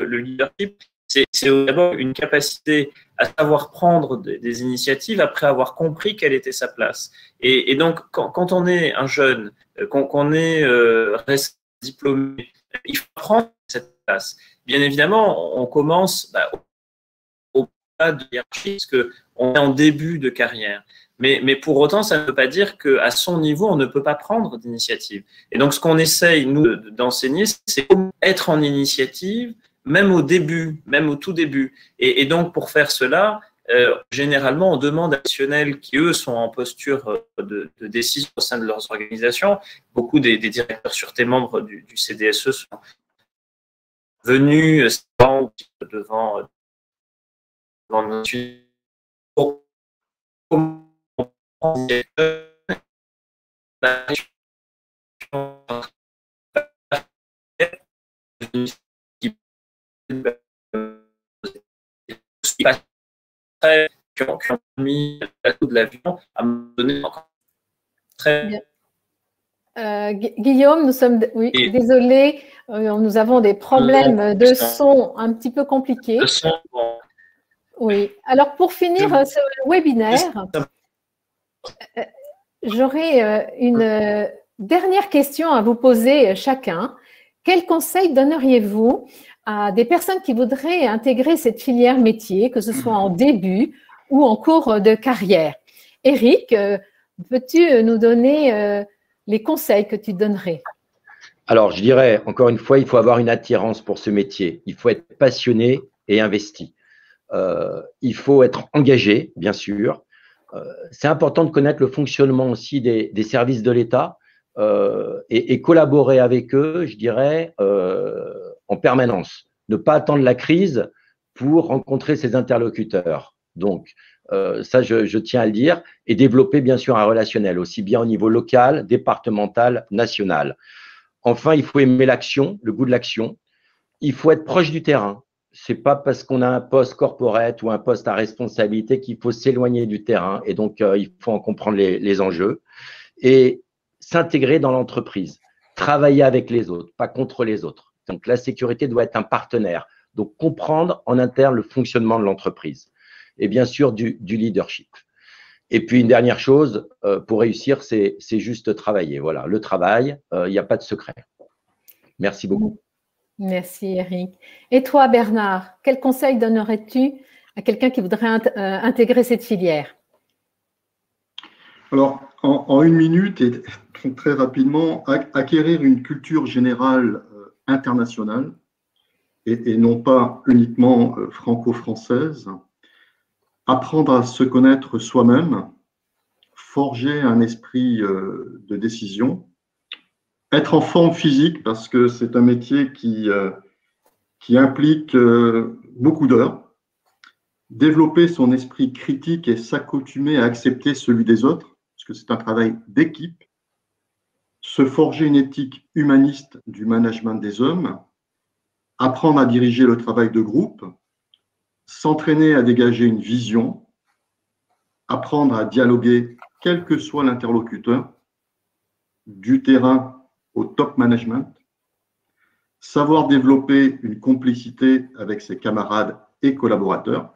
le leadership, c'est d'abord une capacité à savoir prendre des initiatives après avoir compris quelle était sa place. Et donc, quand on est un jeune, qu'on est diplômé, il faut prendre cette place. Bien évidemment, on commence au pas de hiérarchie parce qu'on est en début de carrière. Mais pour autant, ça ne veut pas dire qu'à son niveau, on ne peut pas prendre d'initiative. Et donc, ce qu'on essaye, nous, d'enseigner, c'est comment être en initiative, même au début, même au tout début. Et donc, pour faire cela, généralement, on demande à des professionnels qui, eux, sont en posture de décision au sein de leurs organisations. Beaucoup des directeurs sûreté membres du CDSE sont venus devant notre qui ont mis la de l'avion à me donner encore très bien. Guillaume, nous sommes désolés, nous avons des problèmes de son un petit peu compliqués. Oui. Alors pour finir ce webinaire, j'aurais une dernière question à vous poser chacun. Quel conseil donneriez-vous à des personnes qui voudraient intégrer cette filière métier, que ce soit en début ou en cours de carrière? Eric, peux-tu nous donner les conseils que tu donnerais? Alors, je dirais, encore une fois, il faut avoir une attirance pour ce métier. Il faut être passionné et investi. Il faut être engagé, bien sûr. C'est important de connaître le fonctionnement aussi des services de l'État et collaborer avec eux, je dirais, en permanence. Ne pas attendre la crise pour rencontrer ses interlocuteurs. Donc, ça, je tiens à le dire. Et développer, bien sûr, un relationnel, aussi bien au niveau local, départemental, national. Enfin, il faut aimer l'action, le goût de l'action. Il faut être proche du terrain. Ce n'est pas parce qu'on a un poste corporate ou un poste à responsabilité qu'il faut s'éloigner du terrain. Et donc, il faut en comprendre les enjeux. Et s'intégrer dans l'entreprise. Travailler avec les autres, pas contre les autres. Donc, la sécurité doit être un partenaire. Donc, comprendre en interne le fonctionnement de l'entreprise. Et bien sûr, du leadership. Et puis, une dernière chose, pour réussir, c'est juste travailler. Voilà, le travail, il n'y a pas de secret. Merci beaucoup. Merci, Eric. Et toi, Bernard, quel conseil donnerais-tu à quelqu'un qui voudrait intégrer cette filière? Alors, en une minute et très rapidement, acquérir une culture générale internationale et non pas uniquement franco-française, apprendre à se connaître soi-même, forger un esprit de décision, être en forme physique parce que c'est un métier qui implique beaucoup d'heures, développer son esprit critique et s'accoutumer à accepter celui des autres, parce que c'est un travail d'équipe, se forger une éthique humaniste du management des hommes, apprendre à diriger le travail de groupe, s'entraîner à dégager une vision, apprendre à dialoguer quel que soit l'interlocuteur, du terrain au top management, savoir développer une complicité avec ses camarades et collaborateurs.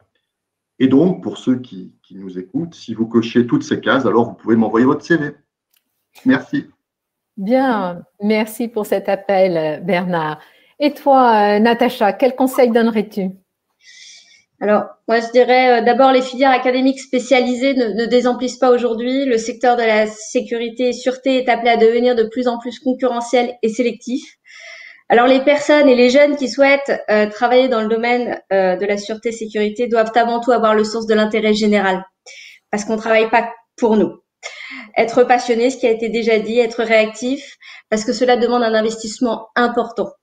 Et donc, pour ceux qui nous écoutent, si vous cochez toutes ces cases, alors vous pouvez m'envoyer votre CV. Merci. Bien, merci pour cet appel, Bernard. Et toi, Natacha, quel conseil donnerais-tu? Alors, moi, je dirais d'abord, les filières académiques spécialisées ne désemplissent pas aujourd'hui. Le secteur de la sécurité et sûreté est appelé à devenir de plus en plus concurrentiel et sélectif. Alors, les personnes et les jeunes qui souhaitent travailler dans le domaine de la sûreté et sécurité doivent avant tout avoir le sens de l'intérêt général, parce qu'on ne travaille pas pour nous. Être passionné, ce qui a été déjà dit, être réactif, parce que cela demande un investissement important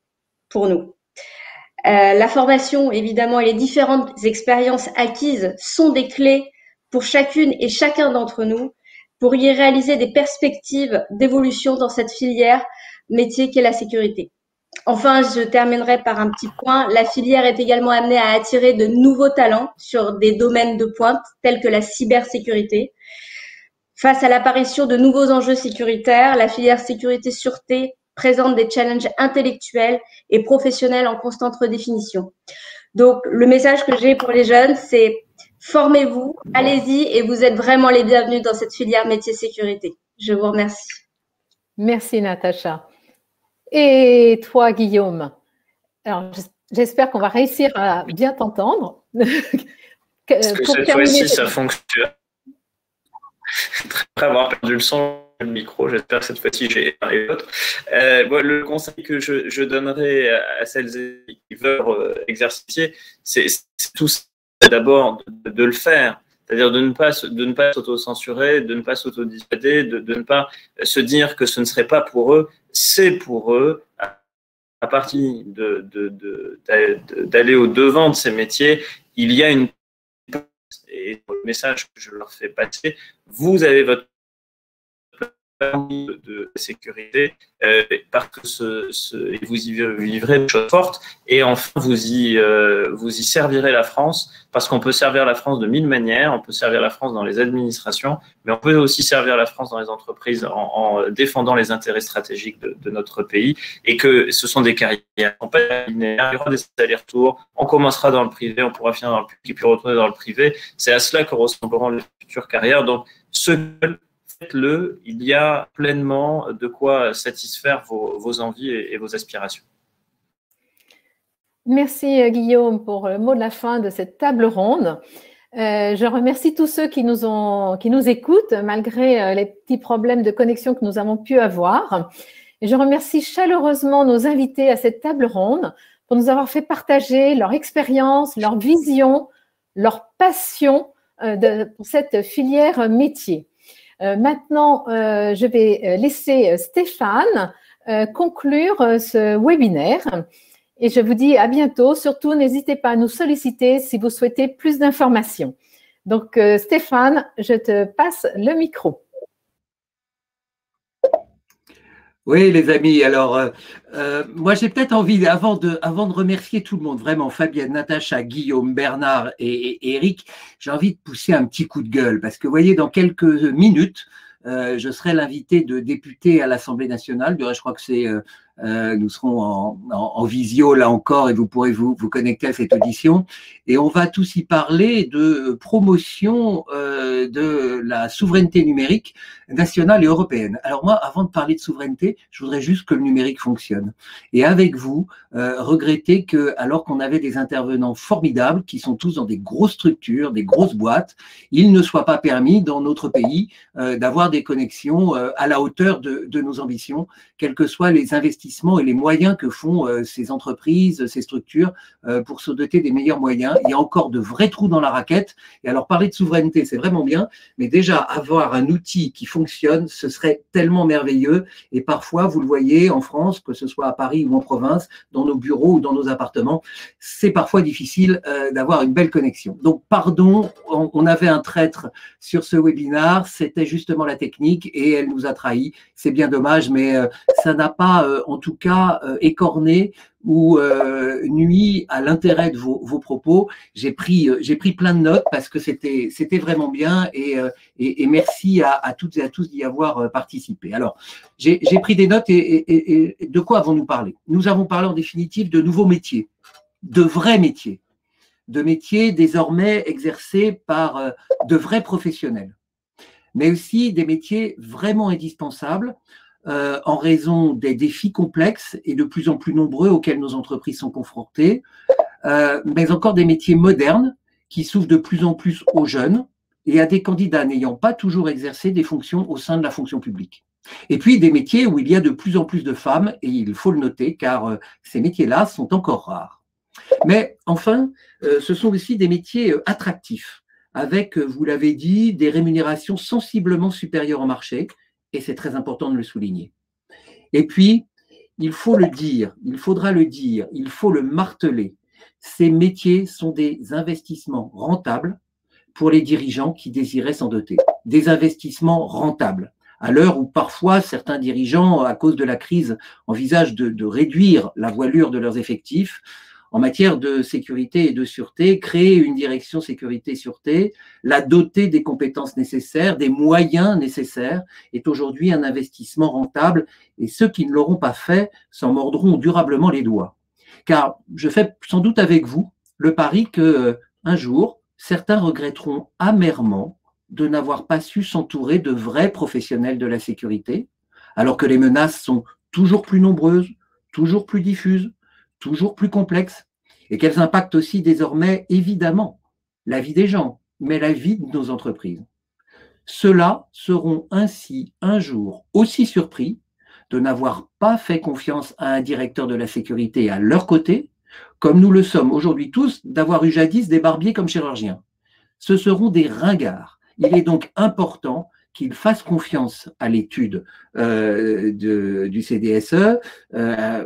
pour nous. La formation, évidemment, et les différentes expériences acquises sont des clés pour chacune et chacun d'entre nous pour y réaliser des perspectives d'évolution dans cette filière métier qu'est la sécurité. Enfin, je terminerai par un petit point. La filière est également amenée à attirer de nouveaux talents sur des domaines de pointe tels que la cybersécurité. Face à l'apparition de nouveaux enjeux sécuritaires, la filière sécurité-sûreté présente des challenges intellectuels et professionnels en constante redéfinition. Donc, le message que j'ai pour les jeunes, c'est formez-vous, allez-y et vous êtes vraiment les bienvenus dans cette filière métier sécurité. Je vous remercie. Merci, Natacha. Et toi, Guillaume? Alors, j'espère qu'on va réussir à bien t'entendre. Est-ce que cette fois-ci, ça fonctionne? Après avoir perdu le son, le micro, j'espère que cette fois-ci j'ai un et l'autre. Le conseil que je donnerais à celles qui veulent exercer, c'est tout ça d'abord de le faire. C'est-à-dire de ne pas s'auto-censurer, de ne pas s'auto-dissuader, de ne pas se dire que ce ne serait pas pour eux, c'est pour eux. À partir d'aller au-devant de ces métiers, il y a une... Et le message que je leur fais passer, vous avez votre de sécurité, parce que vous y vivrez des choses fortes, et enfin vous y servirez la France, parce qu'on peut servir la France de mille manières. On peut servir la France dans les administrations, mais on peut aussi servir la France dans les entreprises en défendant les intérêts stratégiques de notre pays, et que ce sont des carrières qui sont pas linéaires, il y aura des allers-retours, on commencera dans le privé, on pourra finir dans le public, puis retourner dans le privé. C'est à cela que ressembleront les futures carrières. Donc, faites-le, il y a pleinement de quoi satisfaire vos envies et vos aspirations. Merci Guillaume pour le mot de la fin de cette table ronde. Je remercie tous ceux qui nous écoutent malgré les petits problèmes de connexion que nous avons pu avoir. Et je remercie chaleureusement nos invités à cette table ronde pour nous avoir fait partager leur expérience, leur vision, leur passion pour cette filière métier. Maintenant, je vais laisser Stéphane conclure ce webinaire et je vous dis à bientôt. Surtout, n'hésitez pas à nous solliciter si vous souhaitez plus d'informations. Donc, Stéphane, je te passe le micro. Oui, les amis, alors, moi j'ai peut-être envie, avant de remercier tout le monde, vraiment, Fabienne, Natacha, Guillaume, Bernard et Eric, j'ai envie de pousser un petit coup de gueule, parce que vous voyez, dans quelques minutes, je serai l'invité de députés à l'Assemblée nationale. Du reste, je crois que nous serons en visio là encore et vous pourrez vous connecter à cette audition. Et on va tous y parler de promotion de la souveraineté numérique nationale et européenne. Alors moi, avant de parler de souveraineté, je voudrais juste que le numérique fonctionne. Et avec vous, regretter que, alors qu'on avait des intervenants formidables qui sont tous dans des grosses structures, des grosses boîtes, il ne soit pas permis dans notre pays d'avoir des connexions à la hauteur de nos ambitions, quels que soient les investissements et les moyens que font ces entreprises, ces structures pour se doter des meilleurs moyens. Il y a encore de vrais trous dans la raquette. Et alors, parler de souveraineté, c'est vraiment bien, mais déjà, avoir un outil qui fonctionne, ce serait tellement merveilleux. Et parfois, vous le voyez en France, que ce soit à Paris ou en province, dans nos bureaux ou dans nos appartements, c'est parfois difficile d'avoir une belle connexion. Donc, pardon, on avait un traître sur ce webinaire, c'était justement la technique et elle nous a trahis. C'est bien dommage, mais ça n'a pas, en tout cas, écorné ou nuit à l'intérêt de vos propos. J'ai pris plein de notes parce que c'était vraiment bien et merci à toutes et à tous d'y avoir participé. Alors, j'ai pris des notes et de quoi avons-nous parlé? Nous avons parlé en définitive de nouveaux métiers, de vrais métiers, de métiers désormais exercés par de vrais professionnels, mais aussi des métiers vraiment indispensables en raison des défis complexes et de plus en plus nombreux auxquels nos entreprises sont confrontées, mais encore des métiers modernes qui s'ouvrent de plus en plus aux jeunes et à des candidats n'ayant pas toujours exercé des fonctions au sein de la fonction publique. Et puis des métiers où il y a de plus en plus de femmes, et il faut le noter car ces métiers-là sont encore rares. Mais enfin, ce sont aussi des métiers attractifs, avec, vous l'avez dit, des rémunérations sensiblement supérieures au marché, et c'est très important de le souligner. Et puis, il faut le dire, il faudra le dire, il faut le marteler. Ces métiers sont des investissements rentables pour les dirigeants qui désiraient s'en doter. Des investissements rentables. À l'heure où parfois certains dirigeants, à cause de la crise, envisagent de réduire la voilure de leurs effectifs, en matière de sécurité et de sûreté, créer une direction sécurité-sûreté, la doter des compétences nécessaires, des moyens nécessaires, est aujourd'hui un investissement rentable et ceux qui ne l'auront pas fait s'en mordront durablement les doigts. Car je fais sans doute avec vous le pari qu'un jour, certains regretteront amèrement de n'avoir pas su s'entourer de vrais professionnels de la sécurité, alors que les menaces sont toujours plus nombreuses, toujours plus diffuses, toujours plus complexes, et qu'elles impactent aussi désormais, évidemment, la vie des gens, mais la vie de nos entreprises. Ceux-là seront ainsi un jour aussi surpris de n'avoir pas fait confiance à un directeur de la sécurité à leur côté, comme nous le sommes aujourd'hui tous d'avoir eu jadis des barbiers comme chirurgiens. Ce seront des ringards. Il est donc important qu'ils fassent confiance à l'étude du CDSE,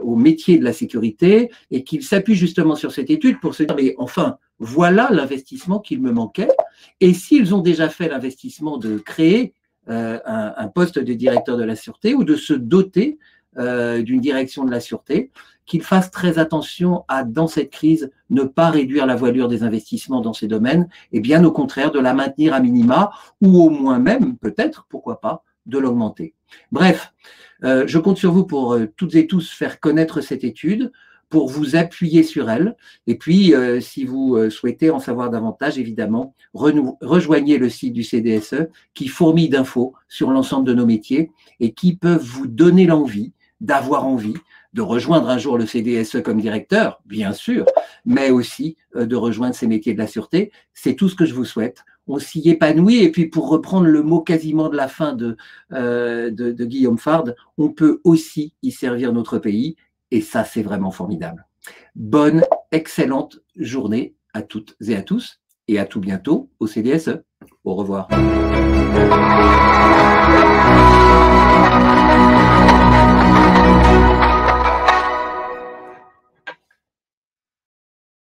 au métier de la sécurité, et qu'ils s'appuient justement sur cette étude pour se dire, mais enfin, voilà l'investissement qu'il me manquait. Et s'ils ont déjà fait l'investissement de créer un poste de directeur de la sûreté ou de se doter d'une direction de la sûreté, qu'ils fassent très attention à, dans cette crise, ne pas réduire la voilure des investissements dans ces domaines, et bien au contraire de la maintenir à minima, ou au moins même, peut-être, pourquoi pas, de l'augmenter. Bref, je compte sur vous pour toutes et tous faire connaître cette étude, pour vous appuyer sur elle, et puis si vous souhaitez en savoir davantage, évidemment, rejoignez le site du CDSE qui fourmille d'infos sur l'ensemble de nos métiers et qui peuvent vous donner l'envie, d'avoir envie, de rejoindre un jour le CDSE comme directeur, bien sûr, mais aussi de rejoindre ces métiers de la sûreté. C'est tout ce que je vous souhaite. On s'y épanouit, et puis pour reprendre le mot quasiment de la fin de Guillaume Fard, on peut aussi y servir notre pays, et ça, c'est vraiment formidable. Bonne, excellente journée à toutes et à tous, et à tout bientôt au CDSE. Au revoir.